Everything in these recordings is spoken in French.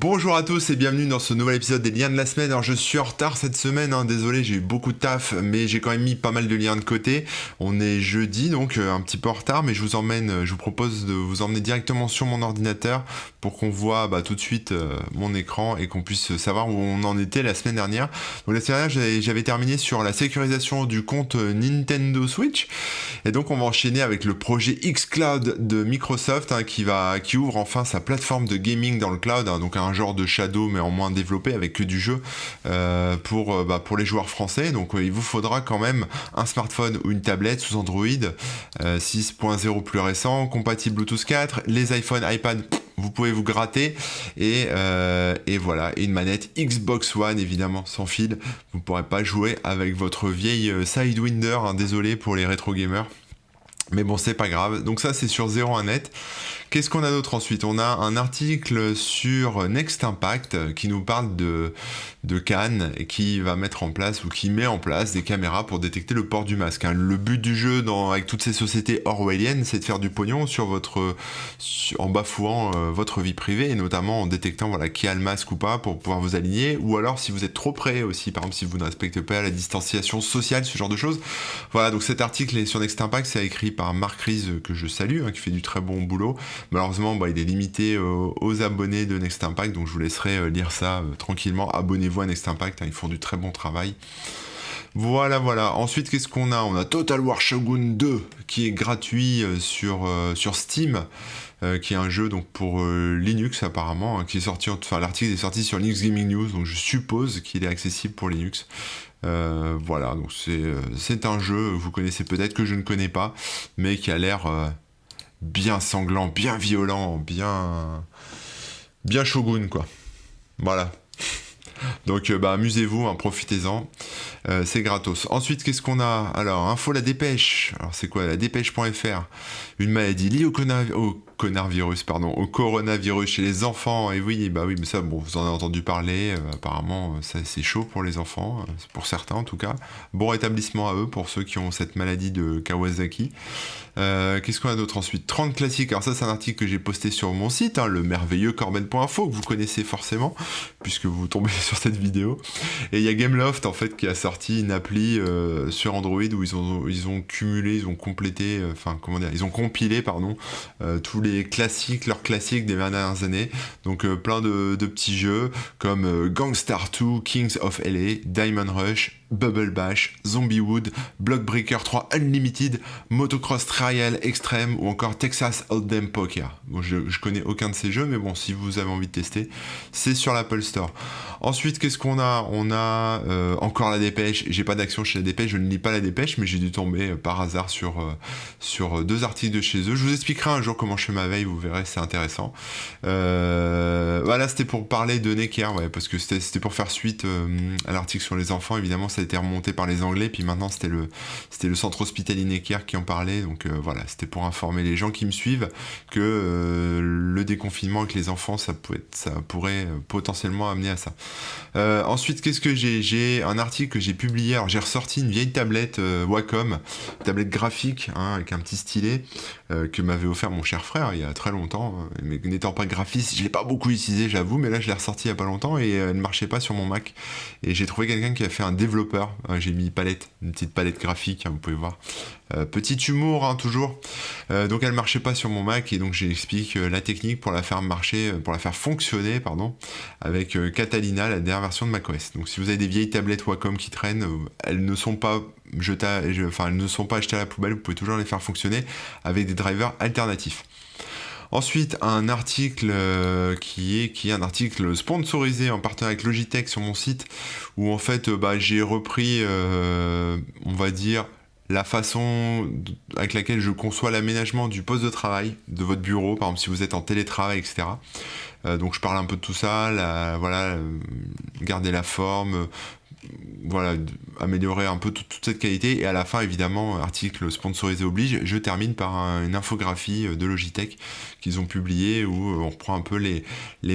Bonjour à tous et bienvenue dans ce nouvel épisode des liens de la semaine. Alors je suis en retard cette semaine, désolé, j'ai eu beaucoup de taf, mais j'ai quand même mis pas mal de liens de côté. On est jeudi, donc un petit peu en retard, mais je vous propose de vous emmener directement sur mon ordinateur pour qu'on voit tout de suite mon écran et qu'on puisse savoir où on en était la semaine dernière. Donc la semaine dernière, j'avais terminé sur la sécurisation du compte Nintendo Switch, et donc on va enchaîner avec le projet xCloud de Microsoft qui ouvre enfin sa plateforme de gaming dans le cloud, donc un genre de Shadow mais en moins développé avec que du jeu pour les joueurs français. Donc il vous faudra quand même un smartphone ou une tablette sous Android 6.0 plus récent, compatible Bluetooth 4, les iPhone, iPad, vous pouvez vous gratter, et voilà, et une manette Xbox One évidemment sans fil. Vous ne pourrez pas jouer avec votre vieille Sidewinder, désolé pour les rétro gamers. Mais bon, c'est pas grave. Donc ça, c'est sur 01net. Qu'est-ce qu'on a d'autre ensuite? On a un article sur Next Impact qui nous parle de Cannes et qui va mettre en place, ou qui met en place, des caméras pour détecter le port du masque. Le but du jeu avec toutes ces sociétés orwelliennes, c'est de faire du pognon en bafouant votre vie privée, et notamment en détectant qui a le masque ou pas pour pouvoir vous aligner, ou alors si vous êtes trop près aussi, par exemple si vous ne respectez pas la distanciation sociale, ce genre de choses. Voilà, donc cet article est sur Next Impact, c'est écrit par Marc Ries, que je salue, qui fait du très bon boulot. Malheureusement, il est limité aux abonnés de Next Impact, donc je vous laisserai lire ça tranquillement. Abonnez-vous à Next Impact, ils font du très bon travail. Voilà. Ensuite, qu'est-ce qu'on a? On a Total War Shogun 2 qui est gratuit sur Steam, qui est un jeu donc pour Linux apparemment, qui est sorti, l'article est sorti sur Linux Gaming News, donc je suppose qu'il est accessible pour Linux. Voilà, donc c'est un jeu, vous connaissez peut-être, que je ne connais pas, mais qui a l'air bien sanglant, bien violent, bien shogun quoi. Voilà. Donc amusez-vous, profitez-en, c'est gratos. Ensuite, qu'est-ce qu'on a? Alors, info La Dépêche. Alors c'est quoi la dépêche.fr? Une maladie liée au coronavirus chez les enfants. Et oui, mais ça, vous en avez entendu parler. Apparemment, ça, c'est chaud pour les enfants, pour certains en tout cas. Bon rétablissement à eux, pour ceux qui ont cette maladie de Kawasaki. Qu'est-ce qu'on a d'autre ensuite? 30 classiques. Alors ça, c'est un article que j'ai posté sur mon site, le merveilleux corben.info, que vous connaissez forcément, puisque vous tombez sur cette vidéo. Et il y a Gameloft, en fait, qui a sorti une appli sur Android où ils ont cumulé, ils ont complété, ils ont compilé, tous leurs classiques des dernières années. Donc plein de petits jeux comme Gangstar 2, Kings of LA, Diamond Rush, Bubble Bash, Zombiewood, Block Breaker 3 Unlimited, Motocross Trial Extreme, ou encore Texas Hold'em Poker. Bon, je connais aucun de ces jeux, mais bon, si vous avez envie de tester, c'est sur l'Apple Store. Ensuite, qu'est-ce qu'on a? On a encore La Dépêche. J'ai pas d'action chez La Dépêche, je ne lis pas La Dépêche, mais j'ai dû tomber par hasard sur deux articles de chez eux. Je vous expliquerai un jour comment je fais ma veille, vous verrez, c'est intéressant. Voilà, c'était pour parler de Necker, parce que c'était pour faire suite à l'article sur les enfants. Évidemment, ça a été remonté par les Anglais, puis maintenant c'était le centre hospitalier Necker qui en parlait. Donc voilà, c'était pour informer les gens qui me suivent que le déconfinement avec les enfants, ça pourrait potentiellement amener à ça. Ensuite, qu'est-ce que j'ai un article que j'ai publié. Alors j'ai ressorti une vieille tablette Wacom, tablette graphique, avec un petit stylet que m'avait offert mon cher frère il y a très longtemps, mais n'étant pas graphiste, je l'ai pas beaucoup utilisé, j'avoue, mais là je l'ai ressorti il y a pas longtemps et elle ne marchait pas sur mon Mac, et j'ai trouvé quelqu'un qui a fait un développeur. J'ai mis une petite palette graphique, vous pouvez voir, petit humour toujours. Donc elle marchait pas sur mon Mac, et donc j'explique la technique pour la faire fonctionner avec Catalina, la dernière version de macOS. Donc si vous avez des vieilles tablettes Wacom qui traînent, elles ne sont pas achetées à la poubelle, vous pouvez toujours les faire fonctionner avec des drivers alternatifs. Ensuite, un article qui est un article sponsorisé en partenariat avec Logitech sur mon site, où en fait j'ai repris, on va dire, la façon avec laquelle je conçois l'aménagement du poste de travail, de votre bureau, par exemple si vous êtes en télétravail, etc. Donc je parle un peu de tout ça, garder la forme, améliorer un peu toute cette qualité. Et à la fin, évidemment, article sponsorisé oblige, je termine par une infographie de Logitech qu'ils ont publiée où on reprend un peu les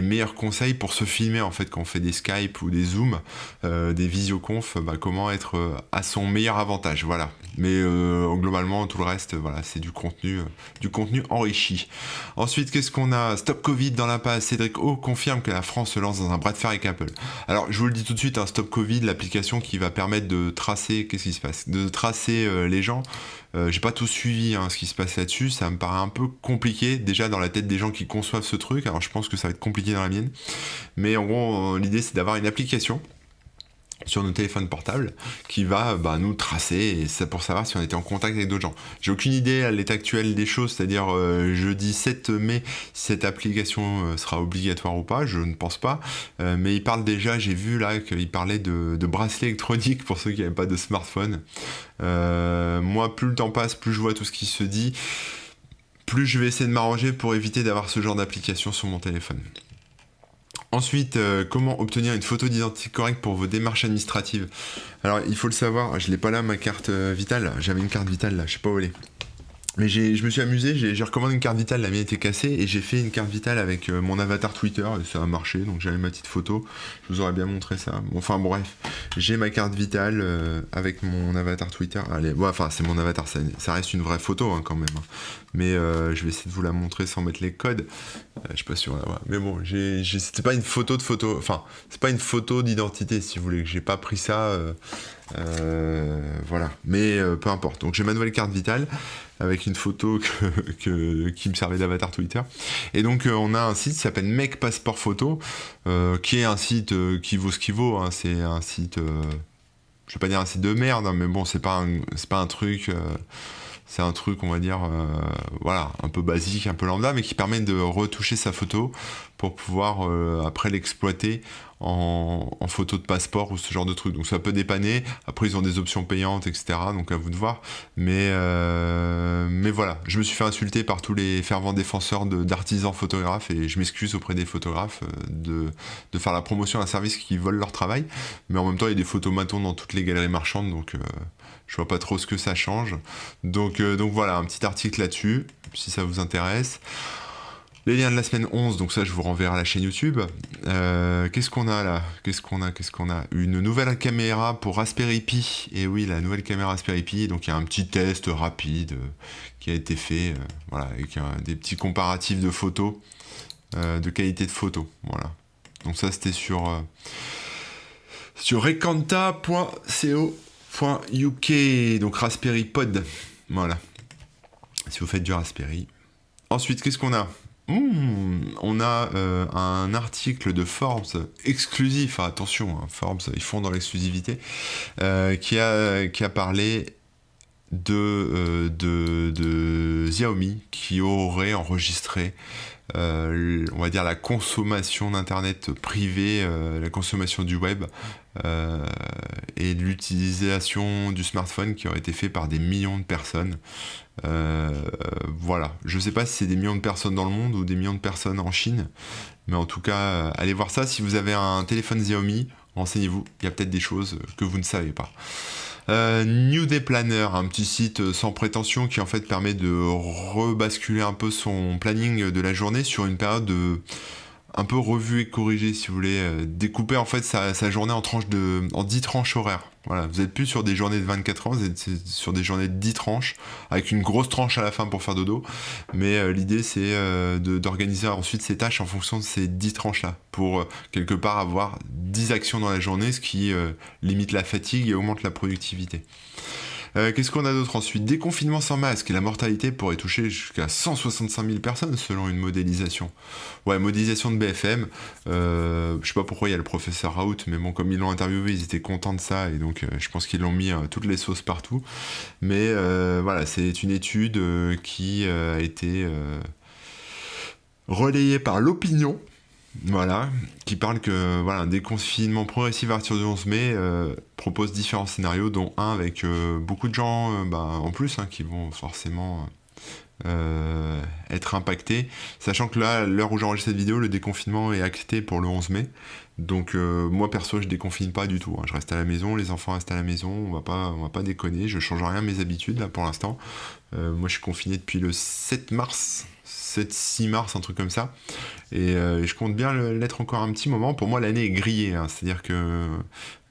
meilleurs conseils pour se filmer en fait quand on fait des Skype ou des Zoom, des visioconf, comment être à son meilleur avantage. Voilà. Mais globalement, tout le reste, voilà, c'est du contenu enrichi. Ensuite, qu'est-ce qu'on a? Stop Covid dans l'impasse. Cédric O confirme que la France se lance dans un bras de fer avec Apple. Alors, je vous le dis tout de suite, Stop Covid, l'application qui va permettre de tracer, qu'est-ce qui se passe? De tracer les gens. J'ai pas tout suivi ce qui se passe là-dessus, ça me paraît un peu compliqué déjà dans la tête des gens qui conçoivent ce truc, alors je pense que ça va être compliqué dans la mienne, mais en gros l'idée c'est d'avoir une application sur nos téléphones portables qui va nous tracer, et c'est pour savoir si on était en contact avec d'autres gens. J'ai aucune idée à l'état actuel des choses, c'est-à-dire jeudi 7 mai si cette application sera obligatoire ou pas, je ne pense pas, mais il parle déjà, j'ai vu là qu'il parlait de bracelets électroniques pour ceux qui n'avaient pas de smartphone. Moi, plus le temps passe, plus je vois tout ce qui se dit, plus je vais essayer de m'arranger pour éviter d'avoir ce genre d'application sur mon téléphone. Ensuite, comment obtenir une photo d'identité correcte pour vos démarches administratives? Alors, il faut le savoir, je l'ai pas là, ma carte vitale. J'avais une carte vitale là, je sais pas où elle est. Mais je me suis amusé, j'ai recommandé une carte vitale, la mienne était cassée, et j'ai fait une carte vitale avec mon avatar Twitter, et ça a marché, donc j'avais ma petite photo, je vous aurais bien montré ça. Bon, enfin bref, j'ai ma carte vitale avec mon avatar Twitter. Allez, c'est mon avatar, ça reste une vraie photo quand même. Mais je vais essayer de vous la montrer sans mettre les codes. Je suis pas sûr, là, mais bon, c'était pas une photo de photo, enfin, c'est pas une photo d'identité si vous voulez, que j'ai pas pris ça, voilà, mais peu importe. Donc j'ai ma nouvelle carte vitale avec une photo qui me servait d'avatar Twitter. Et donc on a un site qui s'appelle Make Passport Photo, qui est un site qui vaut ce qu'il vaut. C'est un site, je vais pas dire un site de merde, mais bon, c'est pas un truc. C'est un truc, on va dire, un peu basique, un peu lambda, mais qui permet de retoucher sa photo pour pouvoir après l'exploiter en photo de passeport ou ce genre de truc. Donc ça peut dépanner. Après, ils ont des options payantes, etc. Donc à vous de voir. Mais voilà, je me suis fait insulter par tous les fervents défenseurs d'artisans photographes, et je m'excuse auprès des photographes de faire la promotion d'un service qui vole leur travail. Mais en même temps, il y a des photos matons dans toutes les galeries marchandes, donc je vois pas trop ce que ça change. Donc voilà, un petit article là-dessus, si ça vous intéresse. Les liens de la semaine 11, donc ça je vous renverrai à la chaîne YouTube. Qu'est-ce qu'on a là? Qu'est-ce qu'on a? Une nouvelle caméra pour Raspberry Pi. Et oui, la nouvelle caméra Raspberry Pi. Donc il y a un petit test rapide qui a été fait, avec des petits comparatifs de photos, de qualité de photos. Voilà. Donc ça c'était sur recanta.co.uk, donc Raspberry Pod. Voilà. Si vous faites du Raspberry. Ensuite, qu'est-ce qu'on a? On a un article de Forbes exclusif, attention, Forbes, ils font dans l'exclusivité, qui a parlé de Xiaomi qui aurait enregistré on va dire la consommation d'internet privée, la consommation du web, et l'utilisation du smartphone qui aurait été fait par des millions de personnes. Voilà, je sais pas si c'est des millions de personnes dans le monde ou des millions de personnes en Chine, mais en tout cas allez voir ça. Si vous avez un téléphone Xiaomi, renseignez-vous, il y a peut-être des choses que vous ne savez pas. New Day Planner, un petit site sans prétention qui en fait permet de rebasculer un peu son planning de la journée sur une période un peu revue et corrigée, si vous voulez, découper en fait sa journée en 10 tranches horaires. Voilà, vous n'êtes plus sur des journées de 24 heures, vous êtes sur des journées de 10 tranches, avec une grosse tranche à la fin pour faire dodo. Mais l'idée, c'est d'organiser ensuite ses tâches en fonction de ces 10 tranches-là, pour quelque part avoir 10 actions dans la journée, ce qui limite la fatigue et augmente la productivité. Qu'est-ce qu'on a d'autre ensuite? Déconfinement sans masque, et la mortalité pourrait toucher jusqu'à 165 000 personnes selon une modélisation. Ouais, modélisation de BFM. Je sais pas pourquoi il y a le professeur Raoult, mais bon, comme ils l'ont interviewé, ils étaient contents de ça, et donc je pense qu'ils l'ont mis toutes les sauces partout. Mais voilà, c'est une étude qui a été relayée par l'opinion. Voilà, qui parle que un déconfinement progressif à partir du 11 mai propose différents scénarios, dont un avec beaucoup de gens en plus qui vont forcément être impacté, sachant que là, à l'heure où j'enregistre cette vidéo, le déconfinement est acté pour le 11 mai. Donc moi perso, je déconfine pas du tout, hein. Je reste à la maison, les enfants restent à la maison, on va pas déconner, je change rien à mes habitudes là pour l'instant. Moi je suis confiné depuis le 7 mars, 7-6 mars, un truc comme ça. Et je compte bien l'être encore un petit moment. Pour moi, l'année est grillée, hein. C'est-à-dire que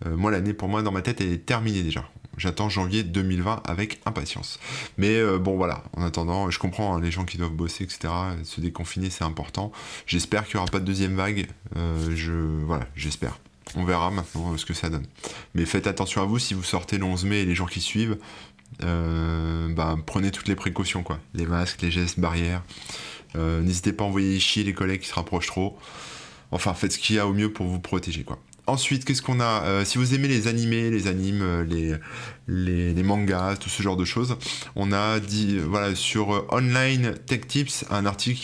moi, l'année, pour moi, dans ma tête, elle est terminée déjà. J'attends janvier 2020 avec impatience. Mais bon, voilà, en attendant, je comprends, hein, les gens qui doivent bosser, etc. Se déconfiner, c'est important. J'espère qu'il n'y aura pas de deuxième vague. Voilà, j'espère. On verra maintenant ce que ça donne. Mais faites attention à vous, si vous sortez le 11 mai et les jours qui suivent, prenez toutes les précautions, quoi. Les masques, les gestes barrières. N'hésitez pas à envoyer chier les collègues qui se rapprochent trop. Enfin, faites ce qu'il y a au mieux pour vous protéger, quoi. Ensuite, qu'est-ce qu'on a si vous aimez les animés, les animes, les mangas, tout ce genre de choses, on a dit, voilà, sur Online Tech Tips, un article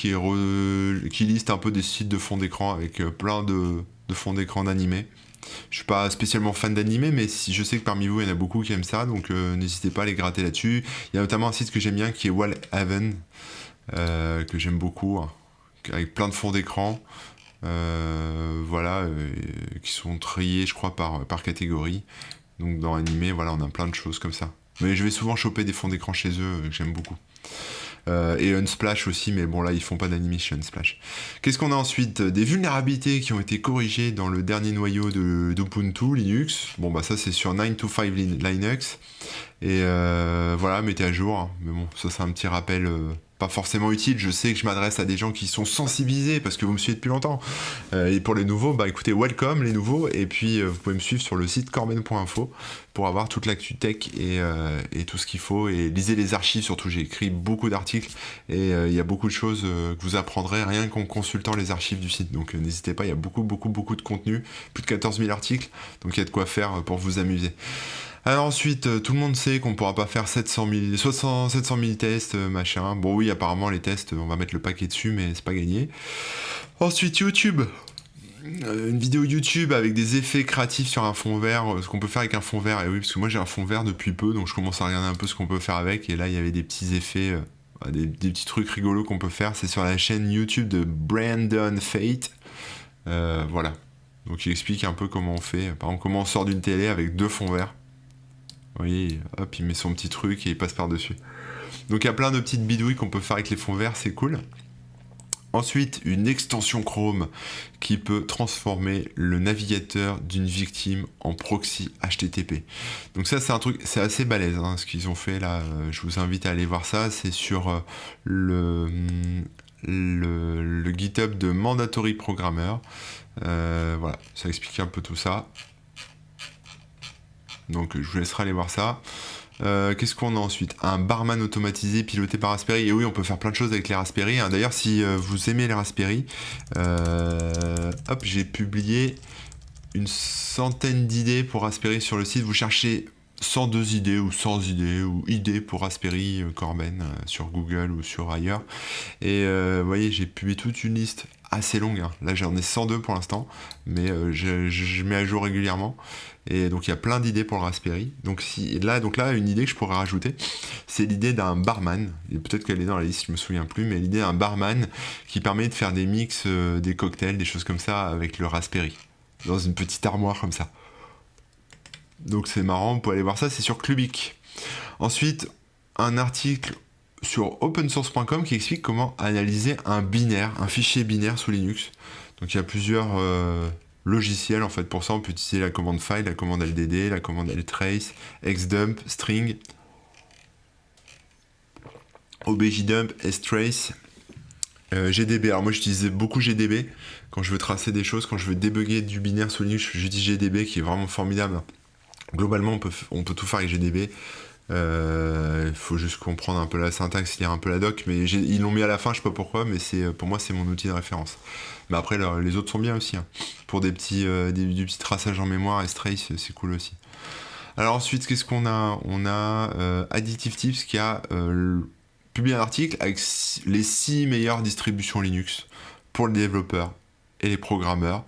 qui liste un peu des sites de fond d'écran avec plein de fonds d'écran d'animés. Je suis pas spécialement fan d'animé, mais je sais que parmi vous, il y en a beaucoup qui aiment ça, donc n'hésitez pas à les gratter là-dessus. Il y a notamment un site que j'aime bien qui est Wallhaven, que j'aime beaucoup, hein, avec plein de fonds d'écran. Voilà, qui sont triés, je crois, par catégorie. Donc dans animé, voilà, on a plein de choses comme ça. Mais je vais souvent choper des fonds d'écran chez eux, que j'aime beaucoup. Et Unsplash aussi, mais bon là ils font pas d'animé chez Unsplash. Qu'est-ce qu'on a ensuite? Des vulnérabilités qui ont été corrigées dans le dernier noyau d'Ubuntu Linux. Bon bah ça c'est sur 9to5 Linux. Et voilà, mettez à jour, hein. Mais bon, ça c'est un petit rappel pas forcément utile. Je sais que je m'adresse à des gens qui sont sensibilisés parce que vous me suivez depuis longtemps. Et pour les nouveaux, bah écoutez, welcome les nouveaux. Et puis vous pouvez me suivre sur le site corben.info pour avoir toute l'actu tech et tout ce qu'il faut. Et lisez les archives surtout, j'ai écrit beaucoup d'articles et il y a beaucoup de choses que vous apprendrez rien qu'en consultant les archives du site. Donc n'hésitez pas, il y a beaucoup de contenu, plus de 14 000 articles, donc il y a de quoi faire pour vous amuser. Alors ensuite, tout le monde sait qu'on pourra pas faire 700 000 tests, machin. Bon oui, apparemment les tests, on va mettre le paquet dessus, mais c'est pas gagné. Ensuite, YouTube. Une vidéo YouTube avec des effets créatifs sur un fond vert, ce qu'on peut faire avec un fond vert. Et oui, parce que moi j'ai un fond vert depuis peu, donc je commence à regarder un peu ce qu'on peut faire avec. Et là, il y avait des petits effets, des petits trucs rigolos qu'on peut faire. C'est sur la chaîne YouTube de Brandon Fate. Voilà. Donc il explique un peu comment on fait. Par exemple, comment on sort d'une télé avec deux fonds verts. Oui, hop, il met son petit truc et il passe par-dessus. Donc il y a plein de petites bidouilles qu'on peut faire avec les fonds verts, c'est cool. Ensuite, une extension Chrome qui peut transformer le navigateur d'une victime en proxy HTTP. Donc ça, c'est un truc, c'est assez balèze, hein, ce qu'ils ont fait là. Je vous invite à aller voir ça. C'est sur le GitHub de Mandatory Programmer. Voilà, ça explique un peu tout ça. Donc je vous laisserai aller voir ça. Qu'est-ce qu'on a ensuite? Un barman automatisé piloté par Raspberry. Et oui, on peut faire plein de choses avec les Raspberry, hein. D'ailleurs, si vous aimez les Raspberry, hop, j'ai publié une centaine d'idées pour Raspberry sur le site. Vous cherchez 102 idées ou 100 idées ou idées pour Raspberry Corben sur Google ou sur ailleurs. Et vous voyez, j'ai publié toute une liste assez longue, hein. Là, j'en ai 102 pour l'instant, mais je mets à jour régulièrement. Et donc il y a plein d'idées pour le Raspberry. Donc là, une idée que je pourrais rajouter, c'est l'idée d'un barman. Et peut-être qu'elle est dans la liste, je me souviens plus, mais l'idée d'un barman qui permet de faire des mix, des cocktails, des choses comme ça avec le Raspberry, dans une petite armoire comme ça. Donc c'est marrant, vous pouvez aller voir ça, c'est sur Clubic. Ensuite, un article sur opensource.com qui explique comment analyser un fichier binaire sous Linux. Donc il y a plusieurs logiciels en fait pour ça. On peut utiliser la commande file, la commande ldd, la commande ltrace, xdump, string, objdump, strace, GDB. Alors moi j'utilisais beaucoup GDB quand je veux tracer des choses, quand je veux débugger du binaire sous Linux, j'utilise GDB qui est vraiment formidable. Globalement on peut tout faire avec GDB. Il faut juste comprendre un peu la syntaxe, lire un peu la doc, mais ils l'ont mis à la fin, je sais pas pourquoi, mais pour moi c'est mon outil de référence. Mais après les autres sont bien aussi, hein. Pour du petit traçage en mémoire, strace c'est cool aussi. Alors ensuite, qu'est-ce qu'on a? On a Additive Tips qui a publié un article avec les 6 meilleures distributions Linux pour les développeurs et les programmeurs.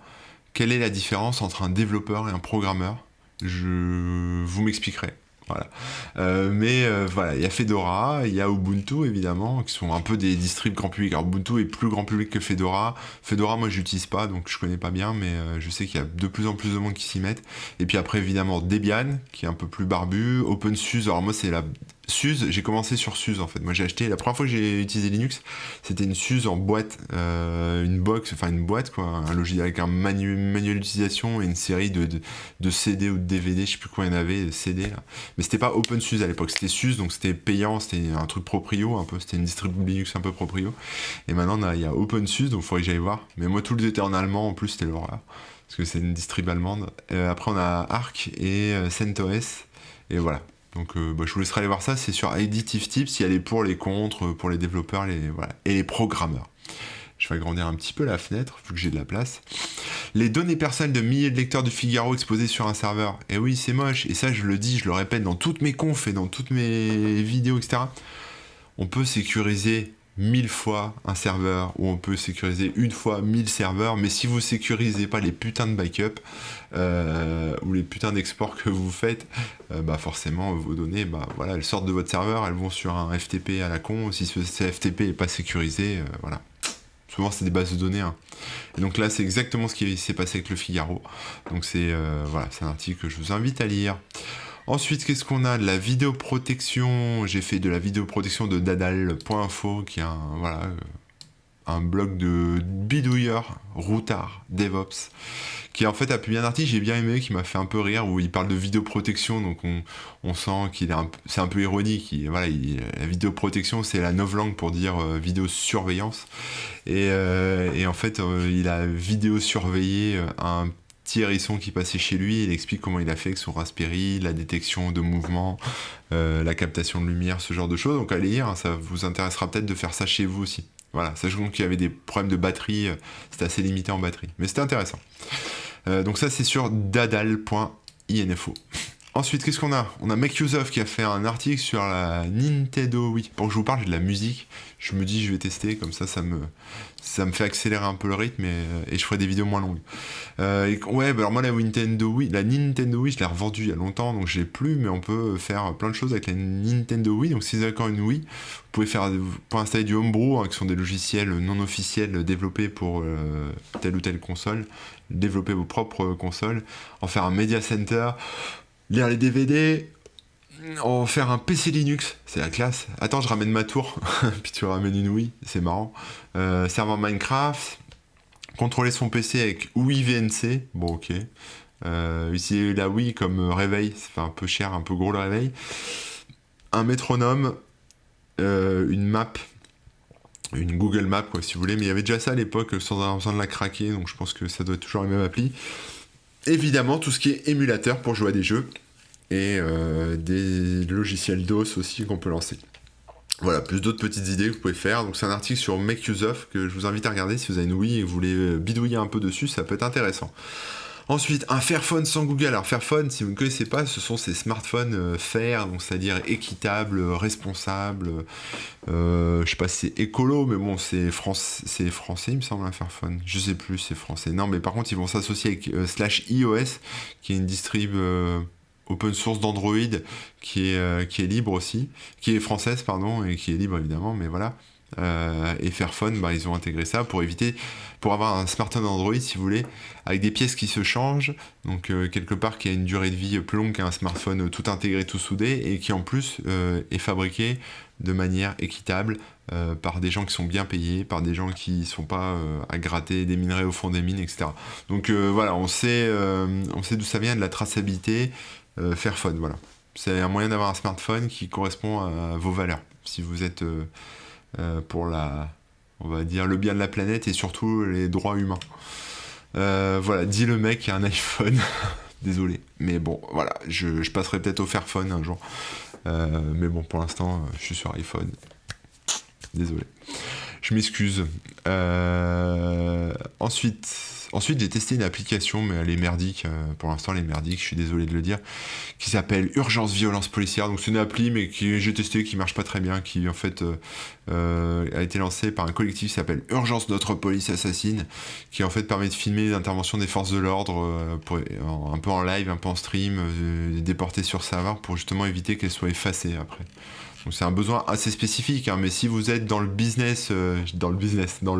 Quelle est la différence entre un développeur et un programmeur? Vous m'expliquerez. Voilà. Voilà, il y a Fedora, il y a Ubuntu évidemment, qui sont un peu des distribs grand public. Alors Ubuntu est plus grand public que Fedora. Fedora, moi, j'utilise pas, donc je connais pas bien, mais je sais qu'il y a de plus en plus de monde qui s'y mettent. Et puis après, évidemment, Debian, qui est un peu plus barbu. OpenSUSE, alors moi, c'est la SUSE, j'ai commencé sur SUSE en fait. Moi j'ai acheté, la première fois que j'ai utilisé Linux, c'était une SUSE en boîte, une boîte quoi, un logiciel avec un manuel d'utilisation et une série de CD ou de DVD, je sais plus quoi il y en avait, de CD là. Mais c'était pas OpenSUSE à l'époque, c'était SUSE, donc c'était payant, c'était un truc proprio un peu, c'était une distribution Linux un peu proprio. Et maintenant il y a OpenSUSE, donc il faudrait que j'aille voir. Mais moi tout le était en allemand en plus, c'était l'horreur, parce que c'est une distrib allemande. Après on a Arc et CentOS, et voilà. Donc je vous laisserai aller voir ça, c'est sur Additive Tips, il y a les pour, les contre, pour les développeurs voilà, et les programmeurs. Je vais agrandir un petit peu la fenêtre, vu que j'ai de la place. Les données personnelles de milliers de lecteurs du Figaro exposées sur un serveur. Et oui, c'est moche, et ça je le dis, je le répète dans toutes mes confs et dans toutes mes vidéos, etc. On peut sécuriser 1000 fois un serveur, ou on peut sécuriser une fois 1000 serveurs, mais si vous sécurisez pas les putains de backup, ou les putains d'exports que vous faites, forcément vos données, voilà, elles sortent de votre serveur, elles vont sur un FTP à la con, si ce FTP est pas sécurisé, voilà. Souvent c'est des bases de données, hein. Et donc là c'est exactement ce qui s'est passé avec le Figaro, donc voilà, c'est un article que je vous invite à lire. Ensuite, qu'est-ce qu'on a? De la vidéoprotection. J'ai fait de la vidéoprotection de dadal.info, qui est un blog de bidouilleurs, routards, DevOps, qui en fait a publié un article, j'ai bien aimé, qui m'a fait un peu rire, où il parle de vidéoprotection, donc on sent c'est un peu ironique. La vidéoprotection, c'est la novlangue pour dire vidéosurveillance. Et en fait, il a vidéo-surveillé un petit hérisson qui passait chez lui. Il explique comment il a fait avec son Raspberry, la détection de mouvement, la captation de lumière, ce genre de choses. Donc allez lire, hein, ça vous intéressera peut-être de faire ça chez vous aussi. Voilà, sachant qu'il y avait des problèmes de batterie, c'était assez limité en batterie. Mais c'était intéressant. Donc ça c'est sur dadal.info. Ensuite, qu'est-ce qu'on a? On a Make Use Of qui a fait un article sur la Nintendo Wii. Pour que je vous parle, j'ai de la musique. Je me dis, je vais tester, comme ça me fait accélérer un peu le rythme et je ferai des vidéos moins longues. Alors moi, la Nintendo Wii, je l'ai revendue il y a longtemps, donc je l'ai plus, mais on peut faire plein de choses avec la Nintendo Wii. Donc si vous avez encore une Wii, vous pouvez installer du homebrew, hein, qui sont des logiciels non officiels développés pour telle ou telle console, développer vos propres consoles, en faire un media center, lire les DVD, en faire un PC Linux, c'est la classe. Attends, je ramène ma tour, puis tu ramènes une Wii, c'est marrant. Serveur Minecraft, contrôler son PC avec Wii VNC, bon ok. Utiliser la Wii comme réveil, c'est un peu cher, un peu gros le réveil. Un métronome, une map, une Google Map quoi si vous voulez, mais il y avait déjà ça à l'époque sans avoir besoin de la craquer, donc je pense que ça doit être toujours la même appli. Évidemment, tout ce qui est émulateur pour jouer à des jeux et des logiciels DOS aussi qu'on peut lancer. Voilà, plus d'autres petites idées que vous pouvez faire. Donc c'est un article sur Make Use Of que je vous invite à regarder si vous avez une Wii et que vous voulez bidouiller un peu dessus, ça peut être intéressant. Ensuite, un Fairphone sans Google. Alors Fairphone, si vous ne connaissez pas, ce sont ces smartphones Fair, donc c'est-à-dire équitables, responsables. Je sais pas si c'est écolo, mais bon, c'est français, il me semble, un Fairphone. Je sais plus, c'est français. Non, mais par contre, ils vont s'associer avec /iOS, qui est une distrib open source d'Android qui est libre aussi, qui est française, pardon, et qui est libre évidemment, mais voilà. Et Fairphone, ils ont intégré ça pour avoir un smartphone Android, si vous voulez, avec des pièces qui se changent, donc quelque part qui a une durée de vie plus longue qu'un smartphone tout intégré, tout soudé, et qui en plus est fabriqué de manière équitable par des gens qui sont bien payés, par des gens qui sont pas à gratter des minerais au fond des mines, etc. Donc voilà, on sait d'où ça vient, de la traçabilité. Fairphone, voilà. C'est un moyen d'avoir un smartphone qui correspond à vos valeurs. Si vous êtes pour on va dire, le bien de la planète et surtout les droits humains. Voilà, dit le mec qui a un iPhone. Désolé. Mais bon, voilà, je passerai peut-être au Fairphone un jour. Mais bon, pour l'instant, je suis sur iPhone. Désolé. Je m'excuse. Ensuite, Ensuite, j'ai testé une application, mais elle est merdique, pour l'instant elle est merdique, je suis désolé de le dire, qui s'appelle Urgence Violence Policière. Donc c'est une appli, mais que j'ai testé, qui marche pas très bien, qui en fait a été lancée par un collectif qui s'appelle Urgence Notre Police Assassine, qui en fait permet de filmer les interventions des forces de l'ordre un peu en live, un peu en stream, déportées sur serveur pour justement éviter qu'elles soient effacées après. Donc c'est un besoin assez spécifique, hein, mais si vous êtes dans le business, dans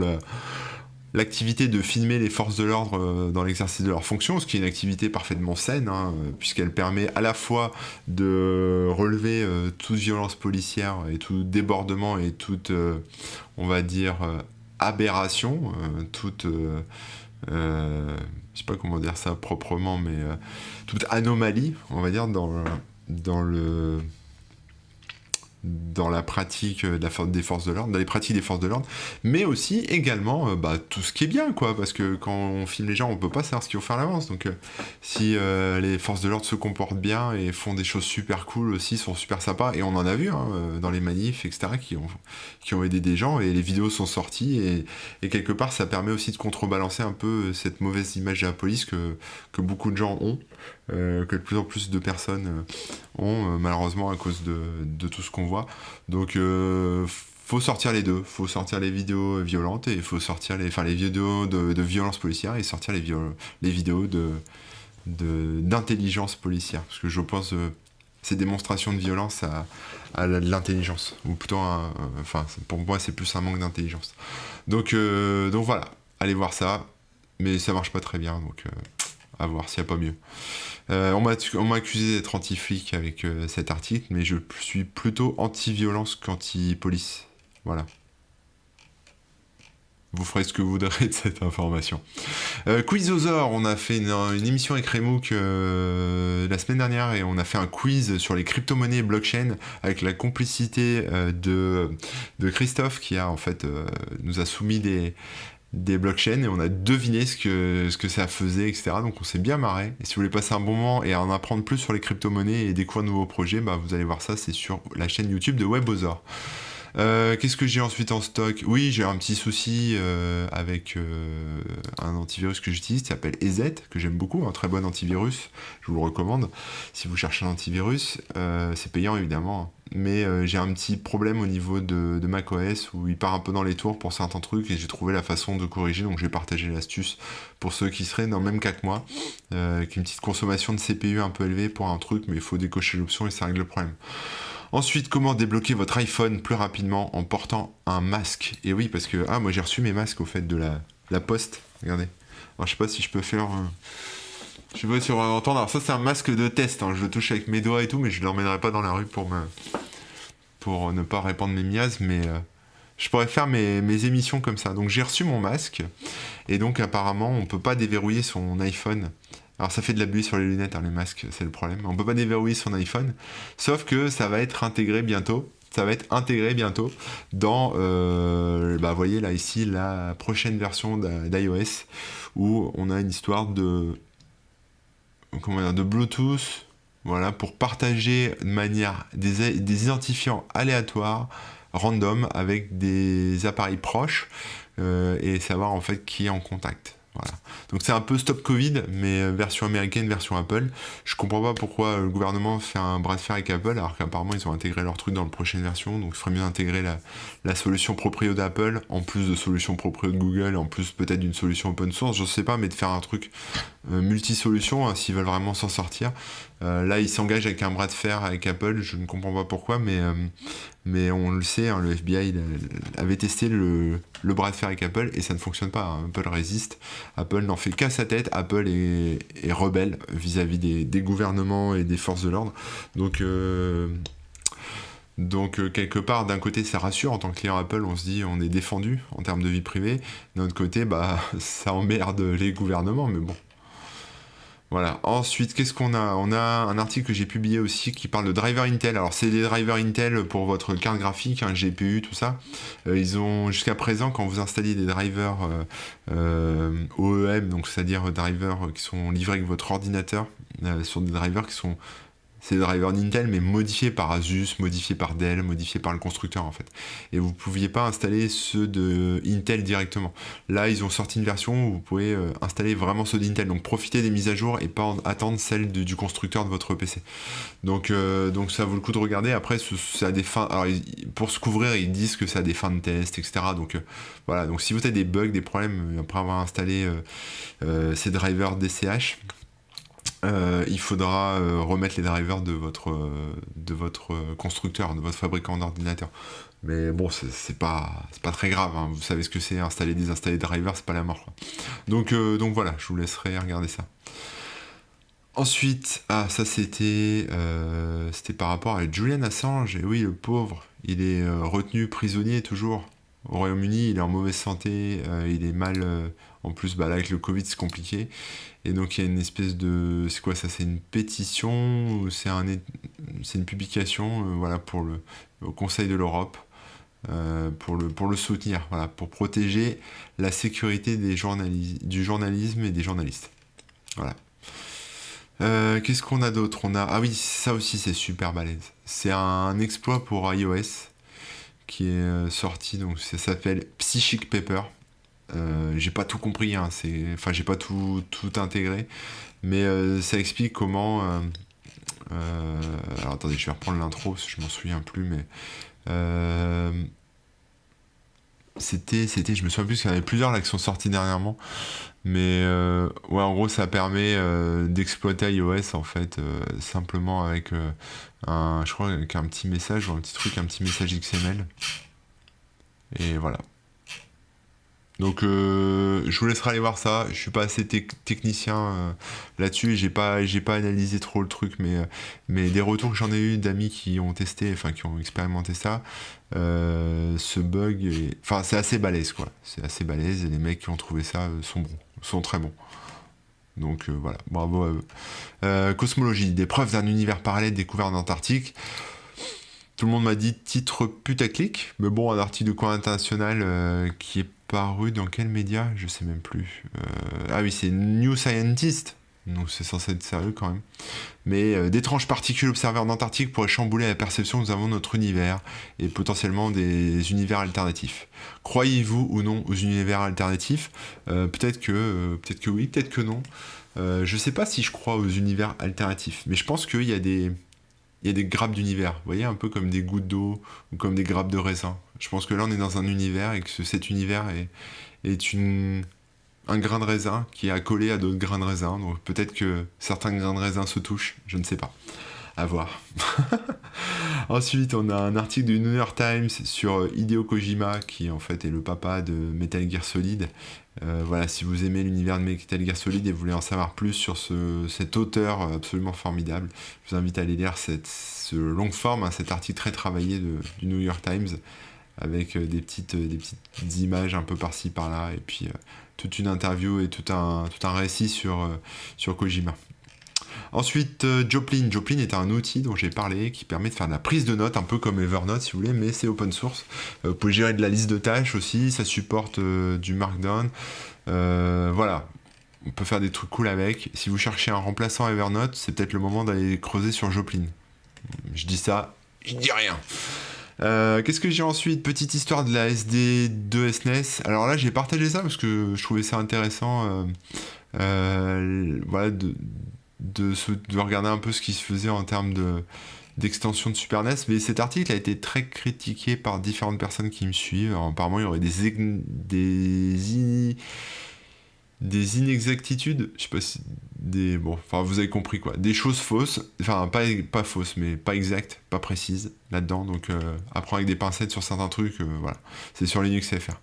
l'activité de filmer les forces de l'ordre dans l'exercice de leurs fonctions, ce qui est une activité parfaitement saine, hein, puisqu'elle permet à la fois de relever toute violence policière et tout débordement et toute, on va dire, aberration, toute... je sais pas comment dire ça proprement, mais toute anomalie, on va dire, dans la pratique des forces de l'ordre, dans les pratiques des forces de l'ordre, mais aussi également tout ce qui est bien, quoi, parce que quand on filme les gens, on peut pas savoir ce qu'ils vont faire à l'avance, donc si les forces de l'ordre se comportent bien et font des choses super cool aussi, sont super sympas, et on en a vu hein, dans les manifs, etc., qui ont aidé des gens, et les vidéos sont sorties, et quelque part ça permet aussi de contrebalancer un peu cette mauvaise image de la police que beaucoup de gens ont, que de plus en plus de personnes ont malheureusement à cause de tout ce qu'on voit. Donc faut sortir les deux, faut sortir les vidéos violentes et il faut sortir les vidéos de violence policière et sortir les vidéos d'intelligence policière, parce que je pense ces démonstrations de violence à l'intelligence, ou plutôt pour moi c'est plus un manque d'intelligence. Donc voilà, allez voir ça, mais ça marche pas très bien, donc à voir s'il n'y a pas mieux. On m'a accusé d'être anti-flic avec cet article, mais je suis plutôt anti-violence qu'anti-police. Voilà. Vous ferez ce que vous voudrez de cette information. Quizosaur, on a fait une émission avec Remouk la semaine dernière et on a fait un quiz sur les crypto-monnaies et blockchain avec la complicité de Christophe qui a en fait nous a soumis des blockchains et on a deviné ce que ça faisait, etc. Donc on s'est bien marré. Et si vous voulez passer un bon moment et en apprendre plus sur les crypto-monnaies et découvrir de nouveaux projets, vous allez voir ça, c'est sur la chaîne YouTube de Webosaur. Qu'est-ce que j'ai ensuite en stock? Oui, j'ai un petit souci avec un antivirus que j'utilise qui s'appelle EZ, que j'aime beaucoup, un très bon antivirus, je vous le recommande si vous cherchez un antivirus. C'est payant évidemment, mais j'ai un petit problème au niveau de macOS où il part un peu dans les tours pour certains trucs et j'ai trouvé la façon de corriger, donc je vais partager l'astuce pour ceux qui seraient dans le même cas que moi, avec une petite consommation de CPU un peu élevée pour un truc, mais il faut décocher l'option et ça règle le problème. Ensuite, comment débloquer votre iPhone plus rapidement en portant un masque? Et oui, parce que moi j'ai reçu mes masques au fait de la poste. Regardez. Alors, je sais pas si je peux faire. Je sais pas si on va entendre. Alors ça c'est un masque de test. Hein. Je le touche avec mes doigts et tout, mais je l'emmènerai pas dans la rue pour ne pas répandre mes miasmes. Mais je pourrais faire mes émissions comme ça. Donc j'ai reçu mon masque et donc apparemment on peut pas déverrouiller son iPhone. Alors ça fait de la buée sur les lunettes, hein, les masques, c'est le problème. On peut pas déverrouiller son iPhone, sauf que ça va être intégré bientôt. Ça va être intégré bientôt dans, vous voyez là ici, la prochaine version d'iOS, où on a une histoire de Bluetooth, voilà, pour partager de manière des identifiants aléatoires, random, avec des appareils proches, et savoir en fait qui est en contact. Voilà. Donc c'est un peu Stop Covid, mais version américaine, version Apple. Je comprends pas pourquoi le gouvernement fait un bras de fer avec Apple, alors qu'apparemment ils ont intégré leur truc dans la prochaine version, donc il ferait mieux d'intégrer la solution proprio d'Apple, en plus de solution proprio de Google, en plus peut-être d'une solution open source, je sais pas, mais de faire un truc multi-solution, hein, s'ils veulent vraiment s'en sortir. Là ils s'engagent avec un bras de fer avec Apple, je ne comprends pas pourquoi, mais on le sait, hein, le FBI avait testé le bras de fer avec Apple et ça ne fonctionne pas. Hein. Apple résiste, Apple n'en fait qu'à sa tête, Apple est rebelle vis-à-vis des gouvernements et des forces de l'ordre. Donc quelque part, d'un côté ça rassure, en tant que client Apple, on se dit on est défendu en termes de vie privée, d'un autre côté, ça emmerde les gouvernements, mais bon. Voilà. Ensuite, qu'est-ce qu'on a? On a un article que j'ai publié aussi qui parle de drivers Intel. Alors, c'est des drivers Intel pour votre carte graphique, un GPU, tout ça. Ils ont, jusqu'à présent, quand vous installiez des drivers OEM, donc c'est-à-dire drivers qui sont livrés avec votre ordinateur, sur des drivers qui sont C'est des drivers d'Intel, mais modifiés par Asus, modifiés par Dell, modifiés par le constructeur en fait. Et vous ne pouviez pas installer ceux de Intel directement. Là, ils ont sorti une version où vous pouvez installer vraiment ceux d'Intel. Donc profitez des mises à jour et pas attendre celles du constructeur de votre PC. Donc ça vaut le coup de regarder. Après, ça a des fins. Alors, pour se couvrir, ils disent que ça a des fins de test, etc. Donc voilà. Donc si vous avez des bugs, des problèmes après avoir installé ces drivers DCH, il faudra remettre les drivers de votre constructeur, de votre fabricant d'ordinateur. Mais bon, c'est pas très grave. Hein. Vous savez ce que c'est, installer, désinstaller des drivers, c'est pas la mort. Quoi. Donc voilà, je vous laisserai regarder ça. Ensuite, ça c'était par rapport à Julian Assange. Et oui, le pauvre, il est retenu prisonnier toujours au Royaume-Uni. Il est en mauvaise santé, il est mal. En plus, là avec le Covid, c'est compliqué. Et donc il y a une espèce de, c'est quoi ça? C'est une pétition ou c'est une publication, voilà, au Conseil de l'Europe. Pour le soutenir, voilà, pour protéger la sécurité du journalisme et des journalistes. Voilà. Qu'est-ce qu'on a d'autre? Ah oui, ça aussi c'est super balèze. C'est un exploit pour iOS qui est sorti, donc ça s'appelle Psychic Paper. J'ai pas tout compris, hein, j'ai pas tout intégré, mais ça explique comment. Alors attendez, je vais reprendre l'intro parce que je m'en souviens plus, mais je me souviens plus, parce qu'il y en avait plusieurs là qui sont sortis dernièrement. Mais ouais, en gros, ça permet d'exploiter iOS en fait simplement avec je crois avec un petit message ou un petit message XML. Et voilà. Donc je vous laisserai aller voir ça. Je suis pas assez technicien là-dessus. J'ai pas analysé trop le truc, mais des retours que j'en ai eu d'amis qui ont testé, enfin qui ont expérimenté ça, ce bug, enfin c'est assez balèze quoi. C'est assez balèze et les mecs qui ont trouvé ça sont très bons. Donc voilà, bravo à eux. Cosmologie, des preuves d'un univers parallèle découvert en Antarctique. Tout le monde m'a dit titre putaclic, mais bon, un article de Coin International qui est paru dans quel média? Je sais même plus. Ah oui, c'est New Scientist, donc c'est censé être sérieux quand même. Mais d'étranges particules observées en Antarctique pourraient chambouler la perception que nous avons de notre univers et potentiellement des univers alternatifs. Croyez-vous ou non aux univers alternatifs? Peut-être que oui, peut-être que non. Je sais pas si je crois aux univers alternatifs, mais je pense qu'il y a des grappes d'univers, vous voyez, un peu comme des gouttes d'eau ou comme des grappes de raisin. Je pense que là, on est dans un univers et que cet univers est un grain de raisin qui est accolé à d'autres grains de raisin. Donc peut-être que certains grains de raisin se touchent, je ne sais pas. À voir. Ensuite, on a un article du New York Times sur Hideo Kojima, qui en fait est le papa de Metal Gear Solid. Voilà, si vous aimez l'univers de Metal Gear Solid et vous voulez en savoir plus sur cet auteur absolument formidable, je vous invite à aller lire ce long forme, cet article très travaillé du New York Times, avec des petites images un peu par-ci par-là, et puis toute une interview et tout un récit sur Kojima. Ensuite, Joplin. Joplin est un outil dont j'ai parlé qui permet de faire de la prise de notes, un peu comme Evernote si vous voulez, mais c'est open source. Vous pouvez gérer de la liste de tâches aussi, ça supporte du Markdown. Voilà, on peut faire des trucs cool avec. Si vous cherchez un remplaçant Evernote, c'est peut-être le moment d'aller creuser sur Joplin. Je dis ça, je dis rien. Qu'est-ce que j'ai ensuite? Petite histoire de la SD2 SNES. Alors là, j'ai partagé ça parce que je trouvais ça intéressant. Voilà, de regarder un peu ce qui se faisait en termes d'extension de Super NES, mais cet article a été très critiqué par différentes personnes qui me suivent. Alors, apparemment, il y aurait des inexactitudes, je sais pas si vous avez compris quoi, des choses fausses, enfin pas fausses, mais pas exactes, pas précises là-dedans. Donc apprends avec des pincettes sur certains trucs, voilà. C'est sur Linux CFR.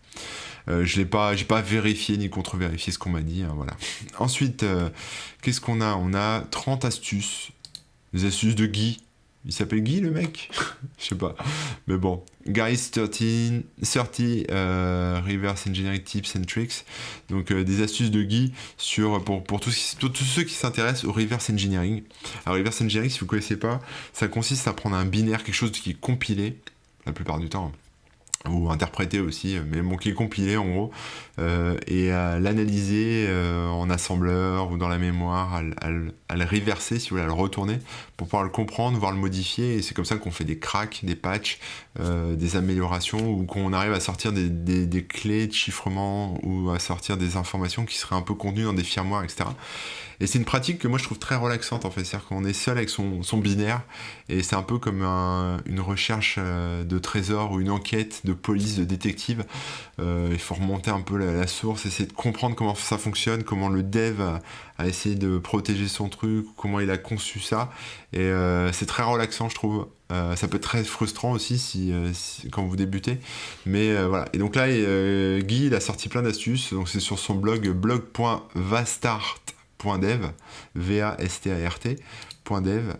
J'ai pas vérifié ni contre-vérifié ce qu'on m'a dit, hein, voilà. Ensuite, qu'est-ce qu'on a? On a 30 astuces, des astuces de Guy. Il s'appelle Guy le mec? Je sais pas. Mais bon, Guys 30 Reverse Engineering Tips and Tricks. Donc des astuces de Guy pour tous ceux qui s'intéressent au Reverse Engineering. Alors Reverse Engineering, si vous ne connaissez pas, ça consiste à prendre un binaire, quelque chose qui est compilé, la plupart du temps, ou interpréter aussi, mais bon, qui est compilé en gros, et à l'analyser en assembleur ou dans la mémoire, à le reverser, si vous voulez, à le retourner, pour pouvoir le comprendre, voir le modifier, et c'est comme ça qu'on fait des cracks, des patchs, des améliorations, ou qu'on arrive à sortir des clés de chiffrement, ou à sortir des informations qui seraient un peu contenues dans des firmwares, etc. Et c'est une pratique que moi je trouve très relaxante en fait, c'est-à-dire qu'on est seul avec son binaire, et c'est un peu comme une recherche de trésor ou une enquête de police, de détective. Il faut remonter un peu la source, essayer de comprendre comment ça fonctionne, comment le dev a essayé de protéger son truc, comment il a conçu ça, et c'est très relaxant je trouve. Ça peut être très frustrant aussi quand vous débutez, mais voilà. Et donc là, Guy il a sorti plein d'astuces, donc c'est sur son blog.vastart.dev, V-A-S-T-A-R-T.dev,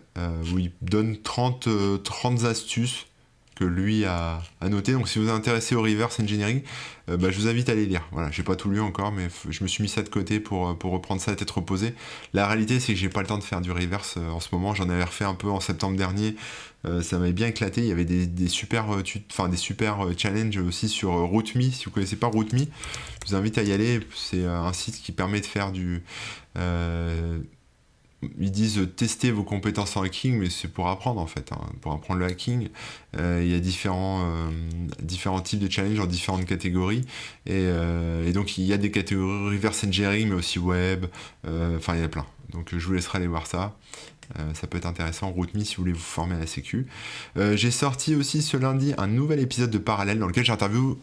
où il donne 30 astuces que lui a noté. Donc si vous êtes intéressé au reverse engineering, je vous invite à les lire. Voilà, j'ai pas tout lu encore, mais je me suis mis ça de côté pour reprendre ça à tête reposée. La réalité, c'est que j'ai pas le temps de faire du reverse en ce moment. J'en avais refait un peu en septembre dernier. Ça m'avait bien éclaté. Il y avait des super, des super challenges aussi sur RouteMe. Si vous connaissez pas RouteMe, je vous invite à y aller. C'est un site qui permet de faire ils disent tester vos compétences en hacking, mais c'est pour apprendre en fait, hein, pour apprendre le hacking. Il y a différents types de challenges en différentes catégories, et donc il y a des catégories reverse engineering, mais aussi web, enfin il y a plein. Donc je vous laisserai aller voir ça. Ça peut être intéressant, RouteMe, si vous voulez vous former à la sécu. J'ai sorti aussi ce lundi un nouvel épisode de Parallèle dans lequel j'interviewe